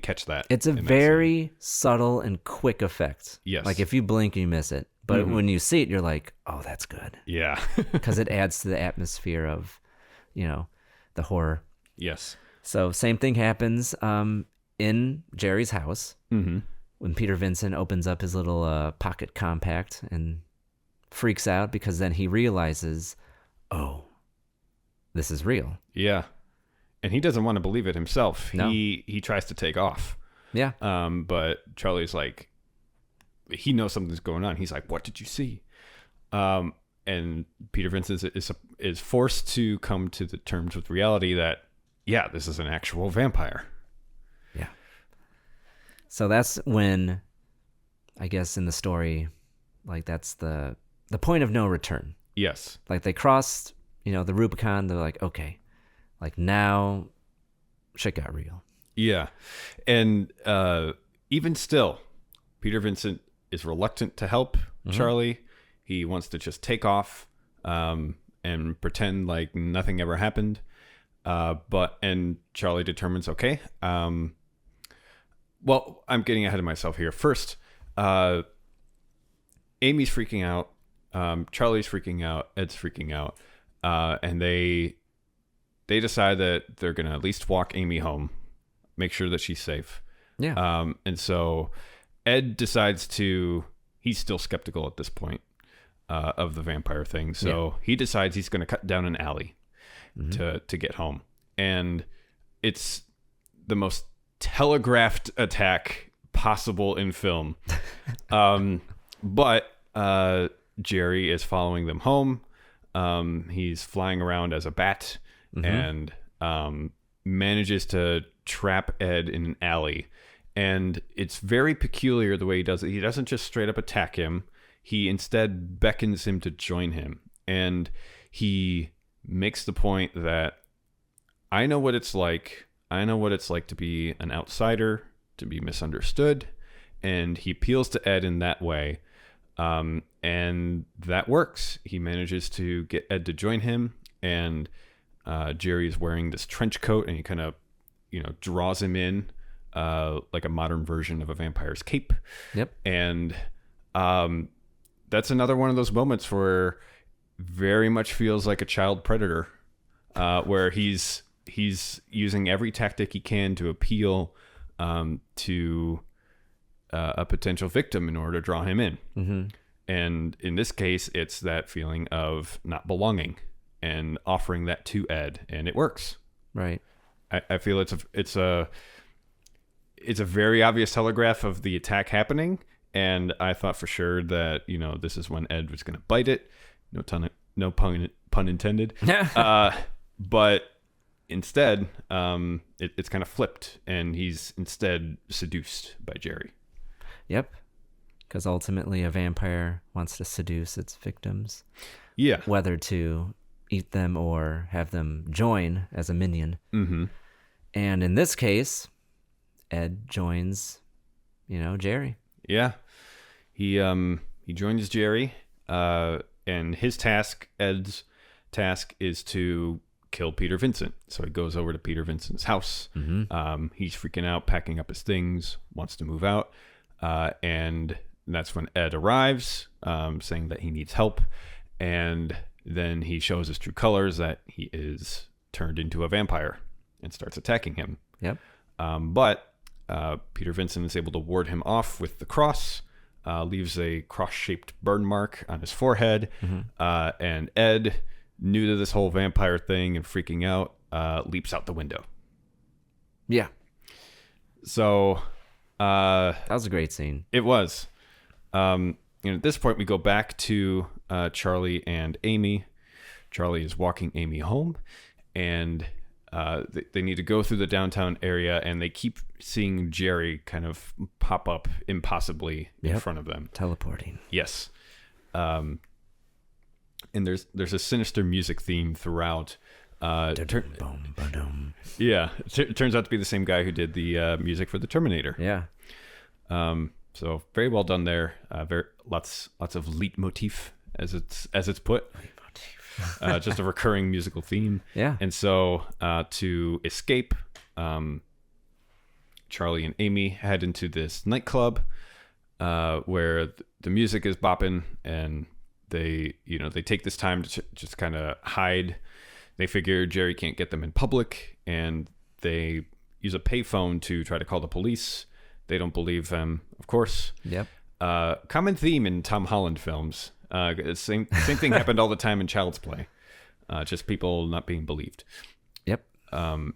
catch that. it's a very subtle and quick effect. Yes. Like if you blink, you miss it. But when you see it, you're like, oh, that's good. Yeah. Because it adds to the atmosphere of, the horror. Yes. So same thing happens in Jerry's house when Peter Vincent opens up his little pocket compact and freaks out because then he realizes, oh, this is real. Yeah. And he doesn't want to believe it himself. No. He tries to take off. Yeah. But Charlie's like, he knows something's going on. He's like, what did you see? And Peter Vincent is forced to come to the terms with reality that, yeah, this is an actual vampire. Yeah. So that's when, I guess in the story, like that's the point of no return. Yes. Like they crossed, the Rubicon. They're like, okay, like now shit got real. Yeah. And even still, Peter Vincent is reluctant to help Charlie. He wants to just take off and pretend like nothing ever happened. And Charlie determines, okay, well, I'm getting ahead of myself here. First, Amy's freaking out. Charlie's freaking out. Ed's freaking out. And they decide that they're going to at least walk Amy home, make sure that she's safe. Yeah. And so Ed decides he's still skeptical at this point of the vampire thing. So he decides he's going to cut down an alley to get home. And it's the most telegraphed attack possible in film. But Jerry is following them home. He's flying around as a bat and manages to trap Ed in an alley. And it's very peculiar the way he does it. He doesn't just straight up attack him. He instead beckons him to join him. And he makes the point that I know what it's like. I know what it's like to be an outsider, to be misunderstood. And he appeals to Ed in that way. And that works. He manages to get Ed to join him. And Jerry is wearing this trench coat, and he kind of, draws him in. Like a modern version of a vampire's cape. Yep. And that's another one of those moments where very much feels like a child predator, where he's using every tactic he can to appeal to a potential victim in order to draw him in. Mm-hmm. And in this case, it's that feeling of not belonging and offering that to Ed, and it works. Right. I feel it's a very obvious telegraph of the attack happening, and I thought for sure that this is when Ed was going to bite it. No pun intended. But instead, it's kind of flipped, and he's instead seduced by Jerry. Yep. Because ultimately, a vampire wants to seduce its victims. Yeah. Whether to eat them or have them join as a minion. Mm-hmm. And in this case, Ed joins, Jerry. Yeah. He joins Jerry, and Ed's task is to kill Peter Vincent. So he goes over to Peter Vincent's house. He's freaking out, packing up his things, wants to move out. And that's when Ed arrives, saying that he needs help. And then he shows his true colors, that he is turned into a vampire and starts attacking him. Yep. But Peter Vincent is able to ward him off with the cross, leaves a cross-shaped burn mark on his forehead. And Ed, new to this whole vampire thing and freaking out, leaps out the window. Yeah. So that was a great scene. it was. At this point, we go back to Charlie and Amy. Charlie is walking Amy home, and they need to go through the downtown area, and they keep seeing Jerry kind of pop up impossibly in front of them. Teleporting. Yes. And there's a sinister music theme throughout. It turns out to be the same guy who did the music for the Terminator. Yeah. So very well done there. Lots of leitmotif, as it's put. Just a recurring musical theme. Yeah. And so to escape, Charlie and Amy head into this nightclub where the music is bopping, and they take this time to just kind of hide. They figure Jerry can't get them in public, and they use a payphone to try to call the police. They don't believe them, of course. Yep. Common theme in Tom Holland films. Same thing happened all the time in Child's Play. Just people not being believed. Yep.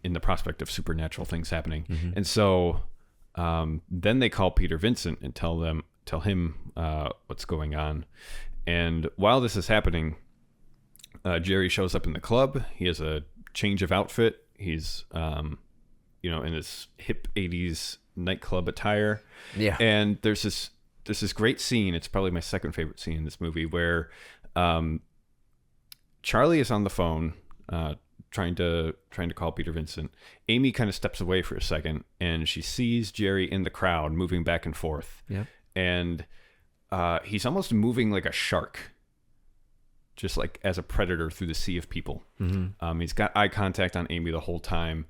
In the prospect of supernatural things happening. And so then they call Peter Vincent and tell him what's going on. And while this is happening, Jerry shows up in the club. He has a change of outfit. He's in his hip 80s nightclub attire. Yeah. And there's this great scene. It's probably my second favorite scene in this movie, where Charlie is on the phone trying to call Peter Vincent. Amy kind of steps away for a second, and she sees Jerry in the crowd moving back and forth. Yep. And he's almost moving like a shark, just like as a predator through the sea of people. He's got eye contact on Amy the whole time,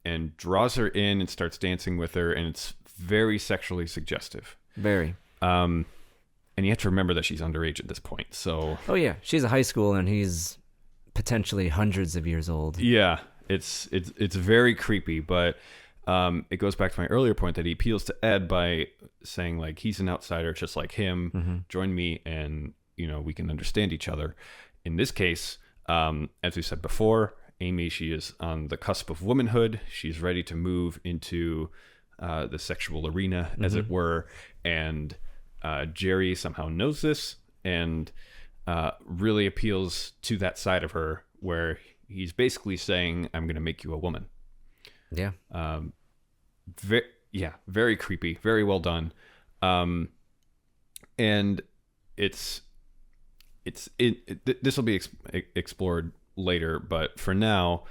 and draws her in and starts dancing with her, and it's very sexually suggestive. Very. And you have to remember that she's underage at this point. So. Oh yeah, she's a high school, and he's potentially hundreds of years old. Yeah, it's very creepy, but it goes back to my earlier point that he appeals to Ed by saying, like, he's an outsider just like him. Join me, and we can understand each other. In this case, as we said before, Amy, she is on the cusp of womanhood. She's ready to move into the sexual arena, as it were. And Jerry somehow knows this and really appeals to that side of her, where he's basically saying, I'm going to make you a woman. Yeah. Very creepy, very well done. And this will be explored later, but for now,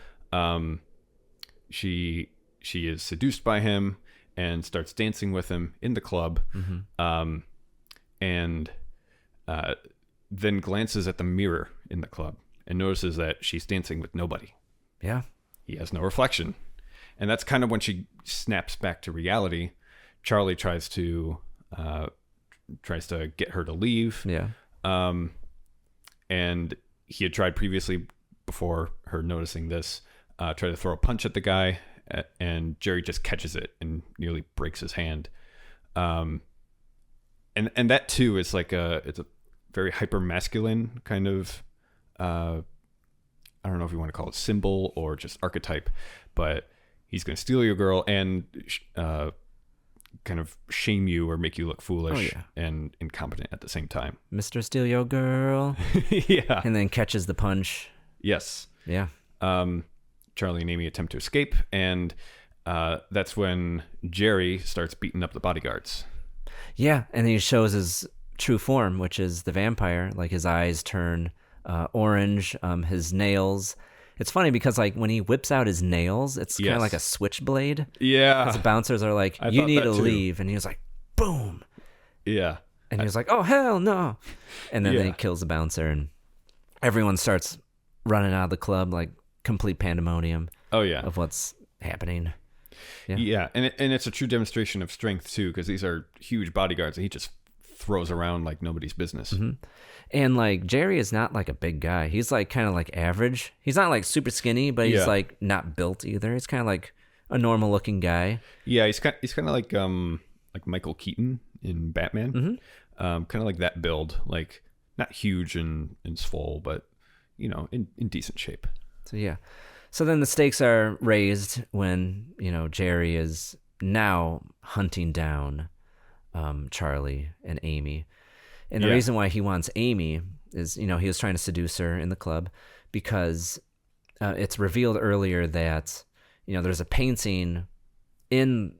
she is seduced by him and starts dancing with him in the club, and then glances at the mirror in the club and notices that she's dancing with nobody. Yeah. He has no reflection. And that's kind of when she snaps back to reality. Charlie tries to get her to leave. Yeah. And he had tried previously, before her noticing this, try to throw a punch at the guy, and Jerry just catches it and nearly breaks his hand. And that too is like it's a very hyper masculine kind of I don't know if you want to call it symbol or just archetype, but he's going to steal your girl and kind of shame you or make you look foolish and incompetent at the same time. Mr. Steal Your Girl. Yeah. And then catches the punch. Yes. Yeah. Charlie and Amy attempt to escape, and that's when Jerry starts beating up the bodyguards. Yeah, and he shows his true form, which is the vampire. Like, his eyes turn orange, his nails. It's funny because, like, when he whips out his nails, it's kind of like a switchblade. Yeah. The bouncers are like, you need to leave. And he was like, boom. Yeah. And he was like, oh, hell no. And then he kills the bouncer, and everyone starts running out of the club, like complete pandemonium. Oh yeah, of what's happening. Yeah, and it's a true demonstration of strength too, because these are huge bodyguards, and he just throws around like nobody's business. Mm-hmm. And like Jerry is not like a big guy. He's like kind of like average. He's not like super skinny, but he's like not built either. He's kind of like a normal looking guy. Yeah, he's kind of like Michael Keaton in Batman. Mm-hmm. Kind of like that build, like not huge and swole, but you know, in decent shape. So yeah. So then the stakes are raised when, you know, Jerry is now hunting down Charlie and Amy. And the reason why he wants Amy is, you know, he was trying to seduce her in the club because it's revealed earlier that, you know, there's a painting in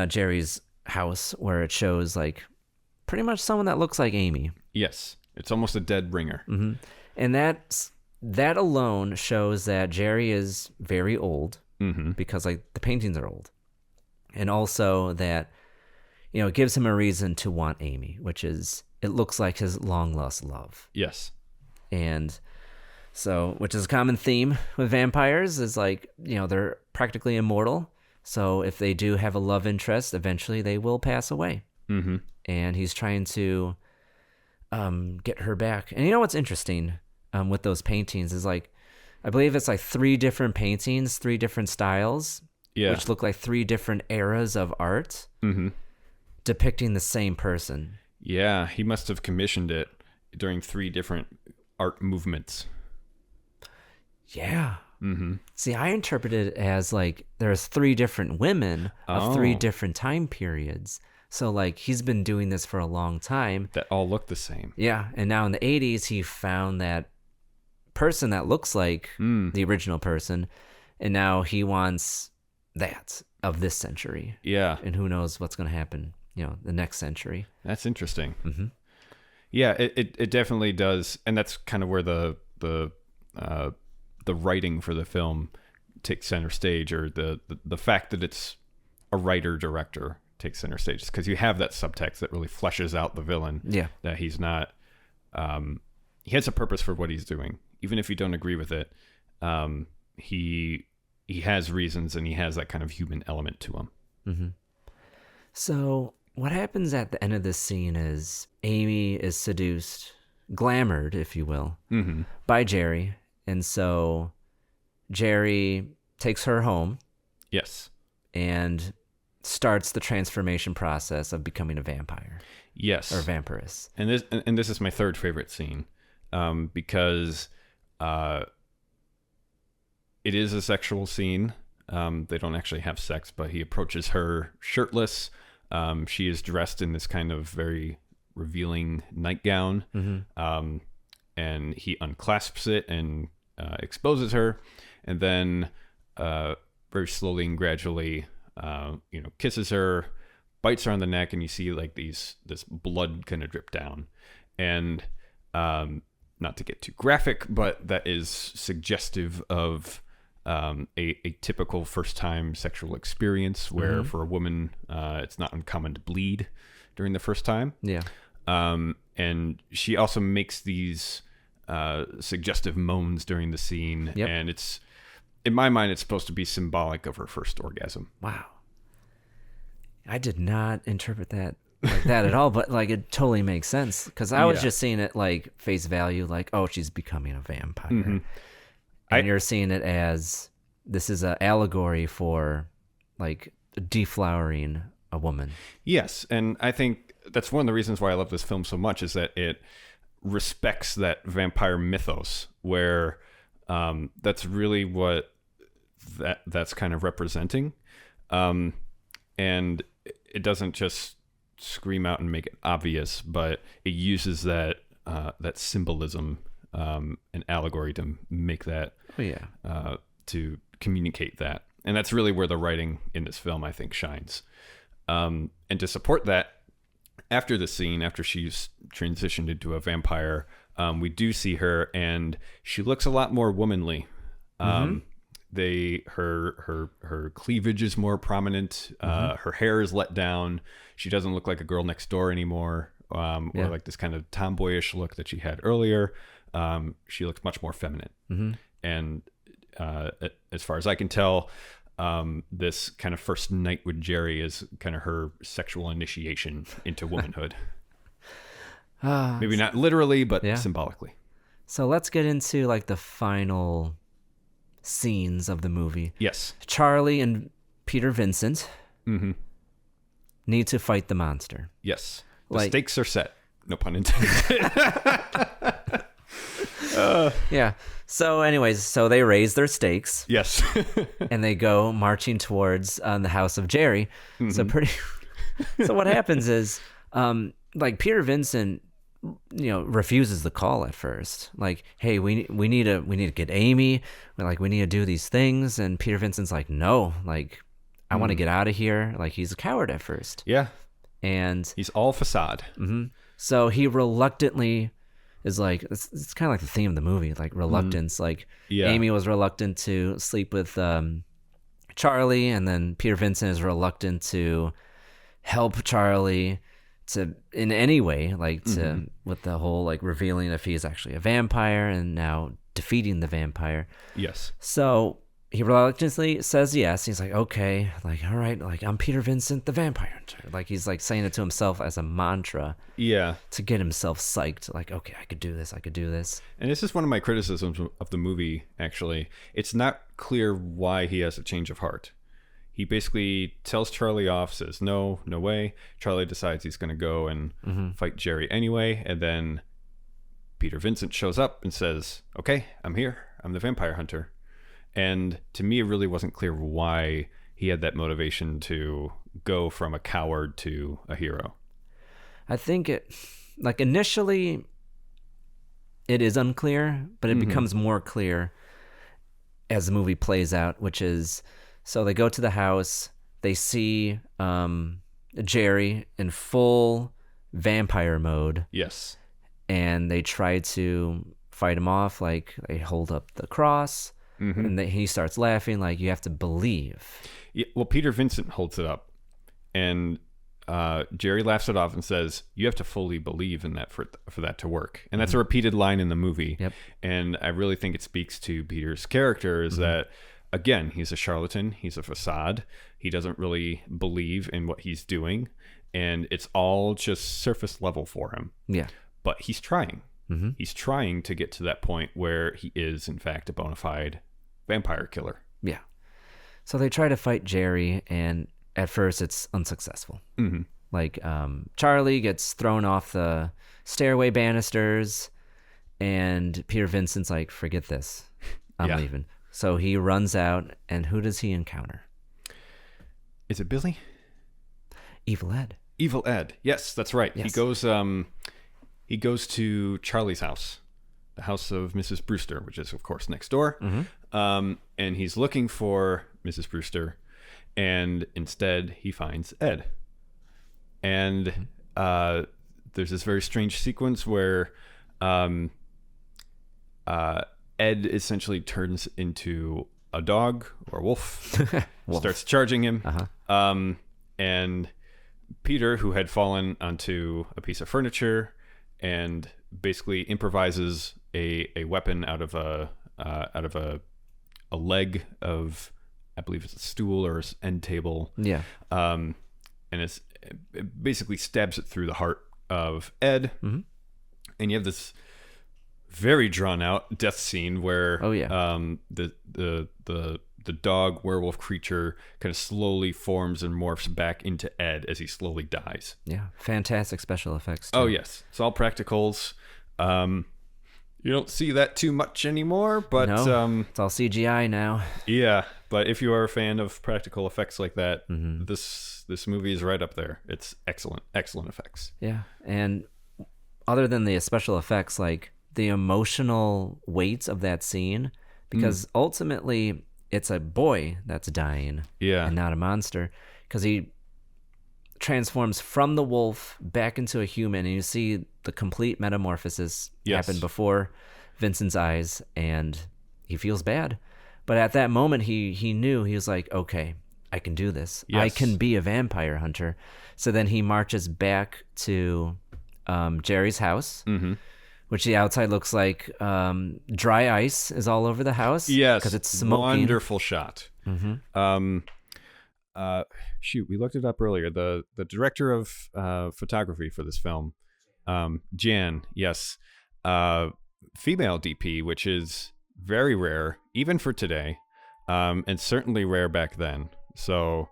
Jerry's house where it shows like pretty much someone that looks like Amy. Yes. It's almost a dead ringer. Mm-hmm. And that alone shows that Jerry is very old because like the paintings are old. And also that, you know, it gives him a reason to want Amy, which is, it looks like his long lost love. Yes. And so, which is a common theme with vampires, is like, you know, they're practically immortal. So if they do have a love interest, eventually they will pass away. Mm-hmm. And he's trying to get her back. And you know what's interesting with those paintings is like, I believe it's like 3 different paintings, 3 different styles, which look like 3 different eras of art depicting the same person. Yeah, he must have commissioned it during 3 different art movements. Yeah. Mm-hmm. See, I interpreted it as like there's 3 different women of 3 different time periods. So like he's been doing this for a long time. That all look the same. Yeah, and now in the 80s he found that person that looks like the original person, and now he wants that of this century. Yeah. And who knows what's going to happen, you know, the next century. That's interesting. Mm-hmm. Yeah, it definitely does, and that's kind of where the writing for the film takes center stage, or the fact that it's a writer-director takes center stage, because you have that subtext that really fleshes out the villain. Yeah. That he's not, he has a purpose for what he's doing. Even if you don't agree with it, he has reasons, and he has that kind of human element to him. Mm-hmm. So what happens at the end of this scene is Amy is seduced, glamored, if you will, by Jerry. And so Jerry takes her home. Yes. And starts the transformation process of becoming a vampire. Yes. Or vampiress. And this is my 3rd favorite scene, because it is a sexual scene. They don't actually have sex, but he approaches her shirtless. She is dressed in this kind of very revealing nightgown. And he unclasps it and exposes her, and then very slowly and gradually kisses her, bites her on the neck, and you see like this blood kind of drip down. And not to get too graphic, but that is suggestive of a typical first-time sexual experience where for a woman it's not uncommon to bleed during the first time. Yeah. And she also makes these suggestive moans during the scene, and it's, in my mind, it's supposed to be symbolic of her first orgasm. Wow. I did not interpret that like that at all, but like it totally makes sense, because I was just seeing it like face value, like, oh, she's becoming a vampire. And you're seeing it as this is an allegory for like deflowering a woman. Yes, and I think that's one of the reasons why I love this film so much, is that it respects that vampire mythos, where that's really what that's kind of representing. And it doesn't just scream out and make it obvious, but it uses that symbolism and allegory to make that, to communicate that. And that's really where the writing in this film, I think, shines. And to support that, after the scene, after she's transitioned into a vampire, we do see her, and she looks a lot more womanly. Her cleavage is more prominent. Her hair is let down. She doesn't look like a girl next door anymore, or like this kind of tomboyish look that she had earlier. She looks much more feminine. and as far as I can tell, this kind of first night with Jerry is kind of her sexual initiation into womanhood. Maybe not literally, but symbolically. So let's get into like the final scenes of the movie. Yes. Charlie and Peter Vincent need to fight the monster. Yes. The stakes are set. No pun intended. Yeah. So anyways, so they raise their stakes. Yes. And they go marching towards the house of Jerry. So so what happens is like Peter Vincent, refuses the call at first. Like, hey, we need to get Amy. We need to do these things. And Peter Vincent's like, no, like I want to get out of here. Like he's a coward at first. Yeah. And he's all facade. So he reluctantly is like, it's kind of like the theme of the movie, like reluctance. Like Amy was reluctant to sleep with Charlie, and then Peter Vincent is reluctant to help Charlie to in any way, like to with the whole like revealing if he's actually a vampire and now defeating the vampire. Yes. So he reluctantly says yes. He's like, okay, like, all right, like I'm Peter Vincent, the vampire hunter. Like he's like saying it to himself as a mantra. Yeah. To get himself psyched. Like, okay, I could do this. I could do this. And this is one of my criticisms of the movie, actually. It's not clear why he has a change of heart. He basically tells Charlie off, says, no way. Charlie decides he's going to go and fight Jerry anyway. And then Peter Vincent shows up and says, okay, I'm here. I'm the vampire hunter. And to me, it really wasn't clear why he had that motivation to go from a coward to a hero. I think initially it is unclear, but it becomes more clear as the movie plays out, which is, so they go to the house, they see Jerry in full vampire mode. Yes. And they try to fight him off, like they hold up the cross. And he starts laughing, like, you have to believe. Yeah, well, Peter Vincent holds it up, and Jerry laughs it off and says, you have to fully believe in that for that to work. And that's a repeated line in the movie. Yep. And I really think it speaks to Peter's character is that, again, he's a charlatan. He's a facade. He doesn't really believe in what he's doing. And it's all just surface level for him. Yeah. But he's trying. He's trying to get to that point where he is, in fact, a bona fide vampire killer. Yeah. So they try to fight Jerry, and at first it's unsuccessful. Like Charlie gets thrown off the stairway banisters, and Peter Vincent's like, forget this. I'm leaving. So he runs out, and who does he encounter? Is it Billy? Evil Ed. Evil Ed. Yes, that's right. Yes. He goes to Charlie's house, the house of Mrs. Brewster, which is, of course, next door. And he's looking for Mrs. Brewster, and instead he finds Ed. And there's this very strange sequence where Ed essentially turns into a dog or a wolf, starts charging him. And Peter, who had fallen onto a piece of furniture and basically improvises a weapon out of a leg of, I believe it's a stool or an end table. Yeah. And it basically stabs it through the heart of Ed. And you have this very drawn out death scene where the dog werewolf creature kind of slowly forms and morphs back into Ed as he slowly dies. Yeah, fantastic special effects too. Oh yes, it's all practicals. You don't see that too much anymore, but no, it's all CGI now. Yeah, but if you are a fan of practical effects like that, this movie is right up there. It's excellent effects. Yeah, and other than the special effects, like the emotional weight of that scene, because ultimately it's a boy that's dying, and not a monster, because he transforms from the wolf back into a human, and you see the complete metamorphosis happen before Vincent's eyes, and he feels bad. But at that moment, he knew, he was like, okay, I can do this. I can be a vampire hunter. So then he marches back to Jerry's house, which the outside looks like dry ice is all over the house. Yes, because it's smoking. Wonderful shot. Shoot, we looked it up earlier. The director of photography for this film, Jan, yes, female DP, which is very rare even for today, and certainly rare back then. So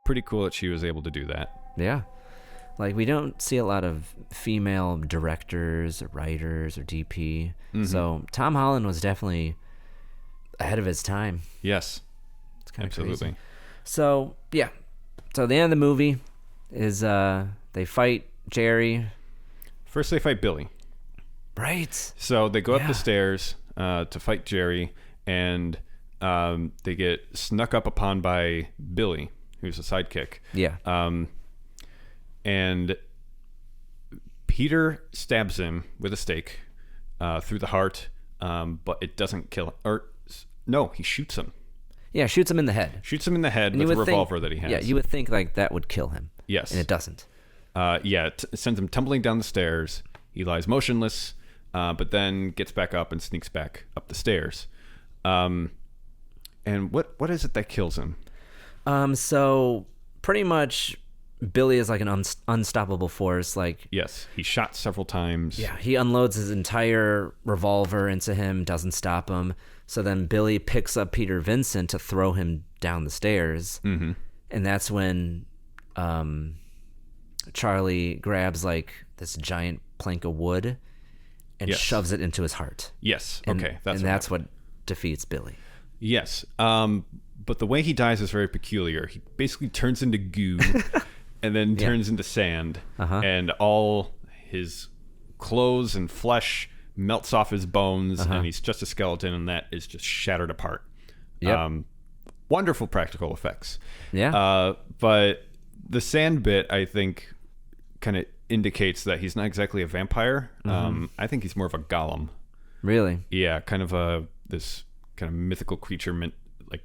pretty cool that she was able to do that. Yeah. Like, we don't see a lot of female directors or writers or DP. So Tom Holland was definitely ahead of his time. Yes. It's kind of absolutely crazy. So, yeah. So the end of the movie is they fight Jerry. First they fight Billy. Right. So they go up the stairs to fight Jerry, and they get snuck up upon by Billy, who's a sidekick. Yeah. And Peter stabs him with a stake through the heart, but it doesn't kill him. Or, no, he shoots him. Yeah, shoots him in the head. Shoots him in the head with a revolver that he has. Yeah, you would think like that would kill him. Yes. And it doesn't. It sends him tumbling down the stairs. He lies motionless, but then gets back up and sneaks back up the stairs. And what is it that kills him? So pretty much Billy is like an unstoppable force. Like, yes, he shot several times. Yeah, he unloads his entire revolver into him, doesn't stop him. So then Billy picks up Peter Vincent to throw him down the stairs. Mm-hmm. And that's when Charlie grabs like this giant plank of wood and shoves it into his heart. Yes, And, okay. That's what defeats Billy. Yes, but the way he dies is very peculiar. He basically turns into goo and then turns into sand, and all his clothes and flesh melts off his bones, and he's just a skeleton, and that is just shattered apart. Yep. Wonderful practical effects. Yeah. But the sand bit, I think, kind of indicates that he's not exactly a vampire. I think he's more of a golem. Really? Yeah, kind of this kind of mythical creature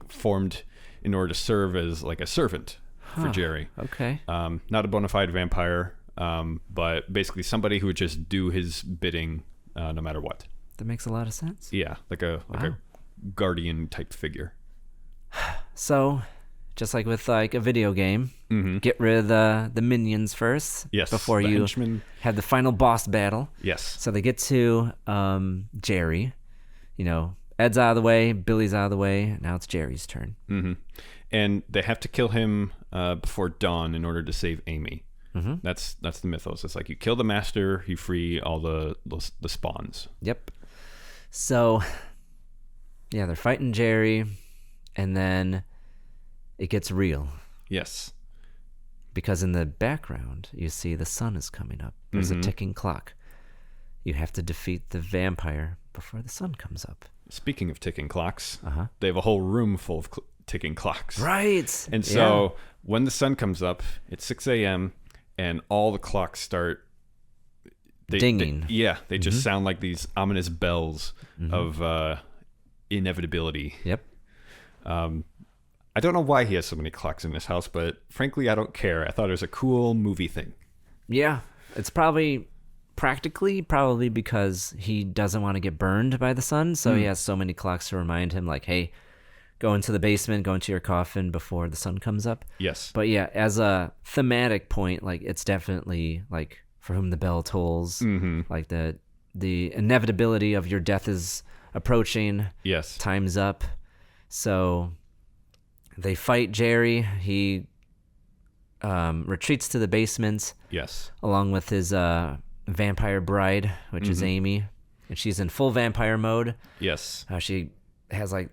formed in order to serve as like a servant for Jerry. Okay. Not a bona fide vampire, but basically somebody who would just do his bidding no matter what. That makes a lot of sense. Yeah, like a guardian type figure. So, just like with like a video game, get rid of the minions first. Yes, before the you henchmen. have the final boss battle. Yes. So they get to Jerry. You know, Ed's out of the way, Billy's out of the way. Now it's Jerry's turn. Mm-hmm. And they have to kill him before dawn in order to save Amy. Mm-hmm. That's the mythos. It's like you kill the master, you free all the spawns. Yep. So, yeah, they're fighting Jerry, and then it gets real. Yes. Because in the background, you see the sun is coming up. There's a ticking clock. You have to defeat the vampire before the sun comes up. Speaking of ticking clocks, they have a whole room full of ticking clocks. Right. And so when the sun comes up, it's 6 a.m., and all the clocks start dinging. They just sound like these ominous bells of inevitability. Yep. I don't know why he has so many clocks in his house, but frankly, I don't care. I thought it was a cool movie thing. Yeah. It's probably because he doesn't want to get burned by the sun. So he has so many clocks to remind him, like, hey, go into the basement, go into your coffin before the sun comes up. Yes. But yeah, as a thematic point, like, it's definitely like for whom the bell tolls, like the inevitability of your death is approaching. Yes. Time's up. So they fight Jerry. He retreats to the basement. Yes. Along with his vampire bride, which is Amy, and she's in full vampire mode. Yes. She has like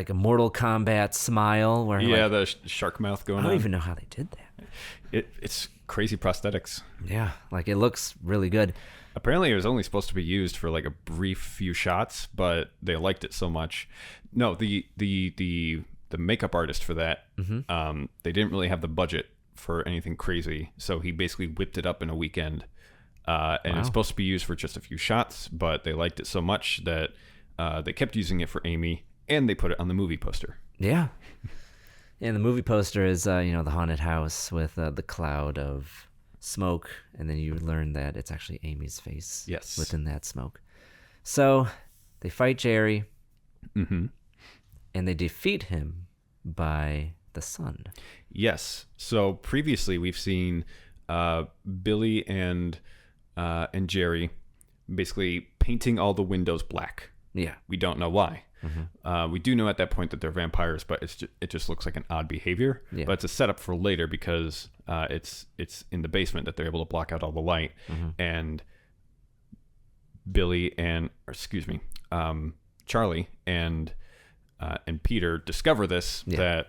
a Mortal Kombat smile where the shark mouth going on. I don't even know how they did that. It's crazy prosthetics. Yeah, like it looks really good. Apparently it was only supposed to be used for like a brief few shots, but they liked it so much. No, the makeup artist for that, they didn't really have the budget for anything crazy, so he basically whipped it up in a weekend. It's supposed to be used for just a few shots, but they liked it so much that they kept using it for Amy, and they put it on the movie poster. Yeah. And the movie poster is, the haunted house with the cloud of smoke, and then you learn that it's actually Amy's face. Yes. Within that smoke. So they fight Jerry, Mm-hmm. and they defeat him by the sun. Yes. So previously we've seen Billy and Jerry basically painting all the windows black. Yeah. We don't know why. Mm-hmm. We do know at that point that they're vampires, but it just looks like an odd behavior. Yeah. But it's a setup for later because it's in the basement that they're able to block out all the light. Mm-hmm. And Charlie and Peter discover this, that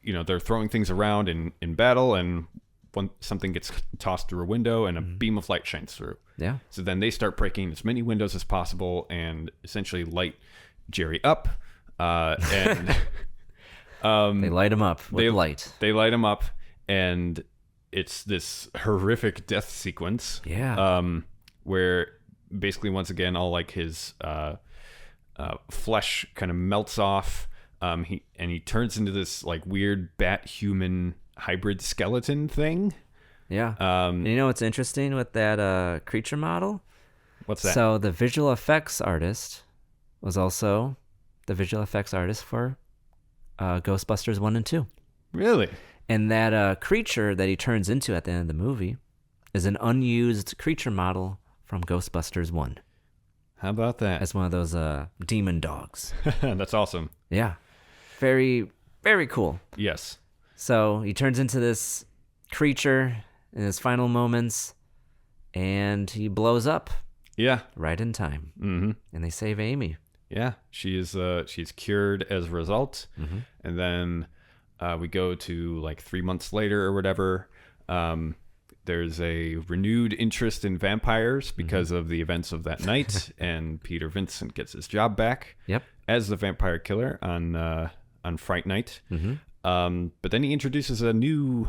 they're throwing things around in battle, and something gets tossed through a window and a beam of light shines through. Yeah. So then they start breaking as many windows as possible and essentially light Jerry up. And they light him up with light. They light him up, and it's this horrific death sequence. Yeah. Where basically, once again, all like his flesh kind of melts off. He turns into this like weird bat human hybrid skeleton thing. Yeah. And you know what's interesting with that creature model? What's that? So the visual effects artist was also the visual effects artist for Ghostbusters 1 and 2. Really? And that creature that he turns into at the end of the movie is an unused creature model from Ghostbusters 1. How about that? As one of those demon dogs. That's awesome. Yeah. Very, very cool. Yes. So he turns into this creature in his final moments, and he blows up. Yeah. Right in time. Mm-hmm. And they save Amy. Yeah. She's cured as a result. Mm-hmm. And then we go to like 3 months later or whatever. There's a renewed interest in vampires because of the events of that night, and Peter Vincent gets his job back as the vampire killer on Fright Night. Mm-hmm. But then he introduces a new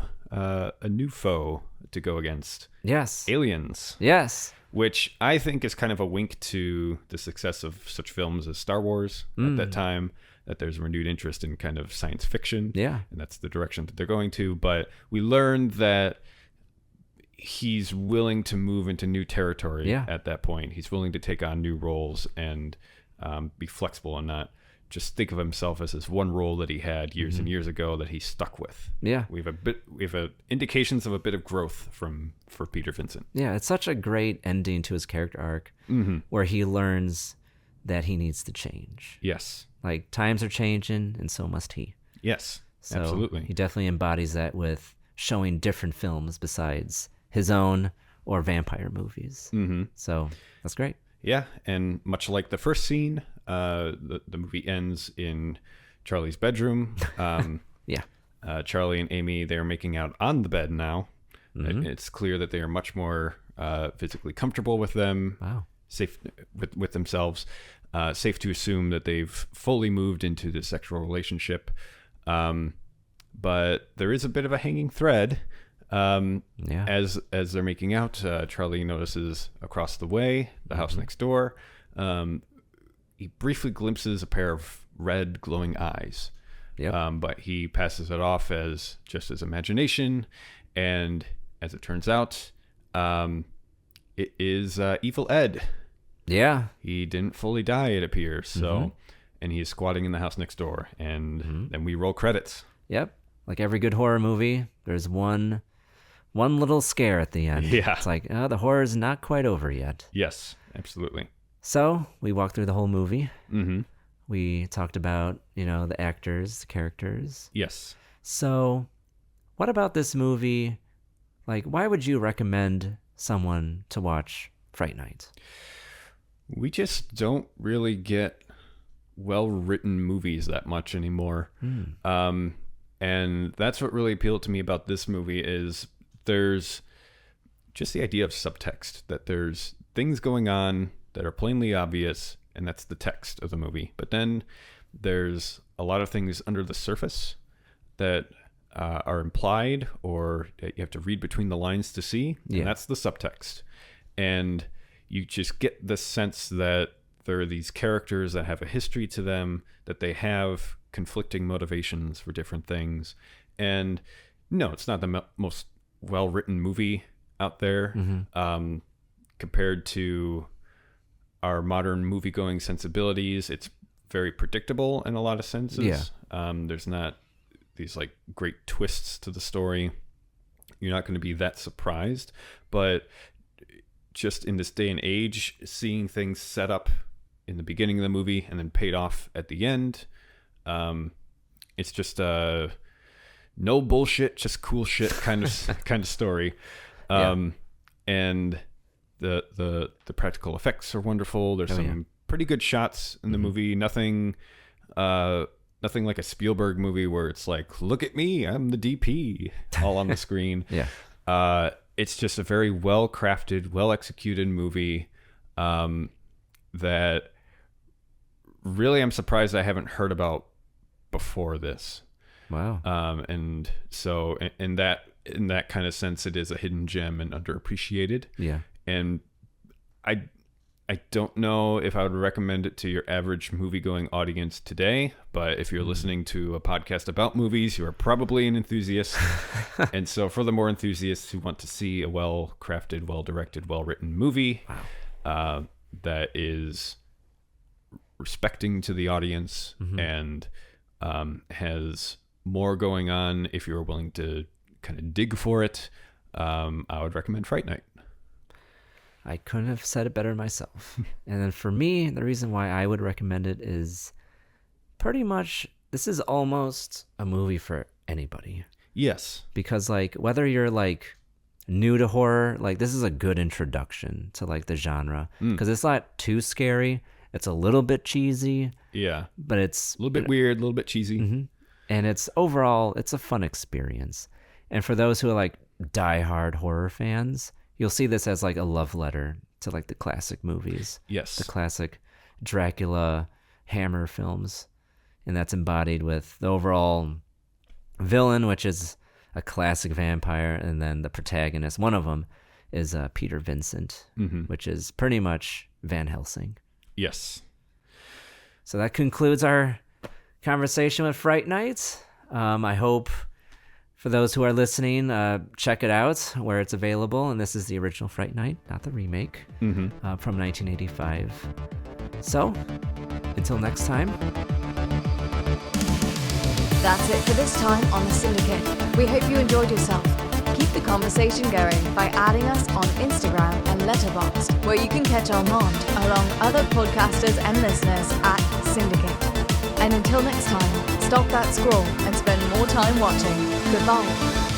foe to go against. Yes. Aliens. Yes. Which I think is kind of a wink to the success of such films as Star Wars at that time, that there's renewed interest in kind of science fiction. Yeah. And that's the direction that they're going to. But we learned that he's willing to move into new territory at that point. He's willing to take on new roles and be flexible and not just think of himself as this one role that he had years and years ago that he's stuck with. Yeah. We have indications of a bit of growth for Peter Vincent. Yeah, it's such a great ending to his character arc where he learns that he needs to change. Yes. Like times are changing and so must he. Yes. So absolutely. He definitely embodies that with showing different films besides his own or vampire movies. Mm-hmm. So that's great. Yeah, and much like the first scene, the movie ends in Charlie's bedroom. Charlie and Amy, they're making out on the bed now. Mm-hmm. It's clear that they are much more physically comfortable with them. Wow. Safe with themselves. Safe to assume that they've fully moved into the sexual relationship. But there is a bit of a hanging thread. As they're making out, Charlie notices across the way, the house next door, he briefly glimpses a pair of red glowing eyes. Yep. But he passes it off as just his imagination. And as it turns out, it is Evil Ed. Yeah. He didn't fully die, it appears. So, and he is squatting in the house next door. And then we roll credits. Yep. Like every good horror movie, there's one little scare at the end. Yeah. It's like, the horror's not quite over yet. Yes, absolutely. So we walked through the whole movie. Mm-hmm. We talked about, the actors, the characters. Yes. So what about this movie? Like, why would you recommend someone to watch Fright Night? We just don't really get well-written movies that much anymore. And that's what really appealed to me about this movie is there's just the idea of subtext, that there's things going on that are plainly obvious, and that's the text of the movie. But then there's a lot of things under the surface that are implied or that you have to read between the lines to see, and that's the subtext. And you just get the sense that there are these characters that have a history to them, that they have conflicting motivations for different things. And no, it's not the most well-written movie out there. Compared to our modern movie-going sensibilities, it's very predictable in a lot of senses. There's not these like great twists to the story. You're not going to be that surprised, but just in this day and age, seeing things set up in the beginning of the movie and then paid off at the end, it's just no bullshit, just cool shit kind of story. And the practical effects are wonderful. There's some pretty good shots in the movie. Nothing like a Spielberg movie where it's like, look at me, I'm the DP, all on the screen. It's just a very well crafted, well executed movie that really I'm surprised I haven't heard about before this. Wow. And so in that kind of sense, it is a hidden gem and underappreciated. Yeah. And I don't know if I would recommend it to your average movie-going audience today, but if you're listening to a podcast about movies, you are probably an enthusiast. And so for the more enthusiasts who want to see a well-crafted, well-directed, well-written movie that is respecting to the audience and has more going on, if you're willing to kind of dig for it, I would recommend Fright Night. I couldn't have said it better myself. And then for me, the reason why I would recommend it is pretty much this is almost a movie for anybody. Yes. Because like whether you're like new to horror, like this is a good introduction to like the genre because it's not too scary. It's a little bit cheesy. Yeah. But it's a little bit weird, a little bit cheesy. And it's overall, it's a fun experience. And for those who are like diehard horror fans, you'll see this as like a love letter to like the classic movies. Yes. The classic Dracula, Hammer films. And that's embodied with the overall villain, which is a classic vampire. And then the protagonist, one of them, is Peter Vincent, which is pretty much Van Helsing. Yes. So that concludes our conversation with Fright Night. I hope for those who are listening, check it out where it's available. And this is the original Fright Night, not the remake, from 1985. So, until next time. That's it for this time on the Syndicate. We hope you enjoyed yourself. Keep the conversation going by adding us on Instagram and Letterboxd, where you can catch Armand along other podcasters and listeners at Syndicate. And until next time, stop that scroll and spend more time watching. Goodbye.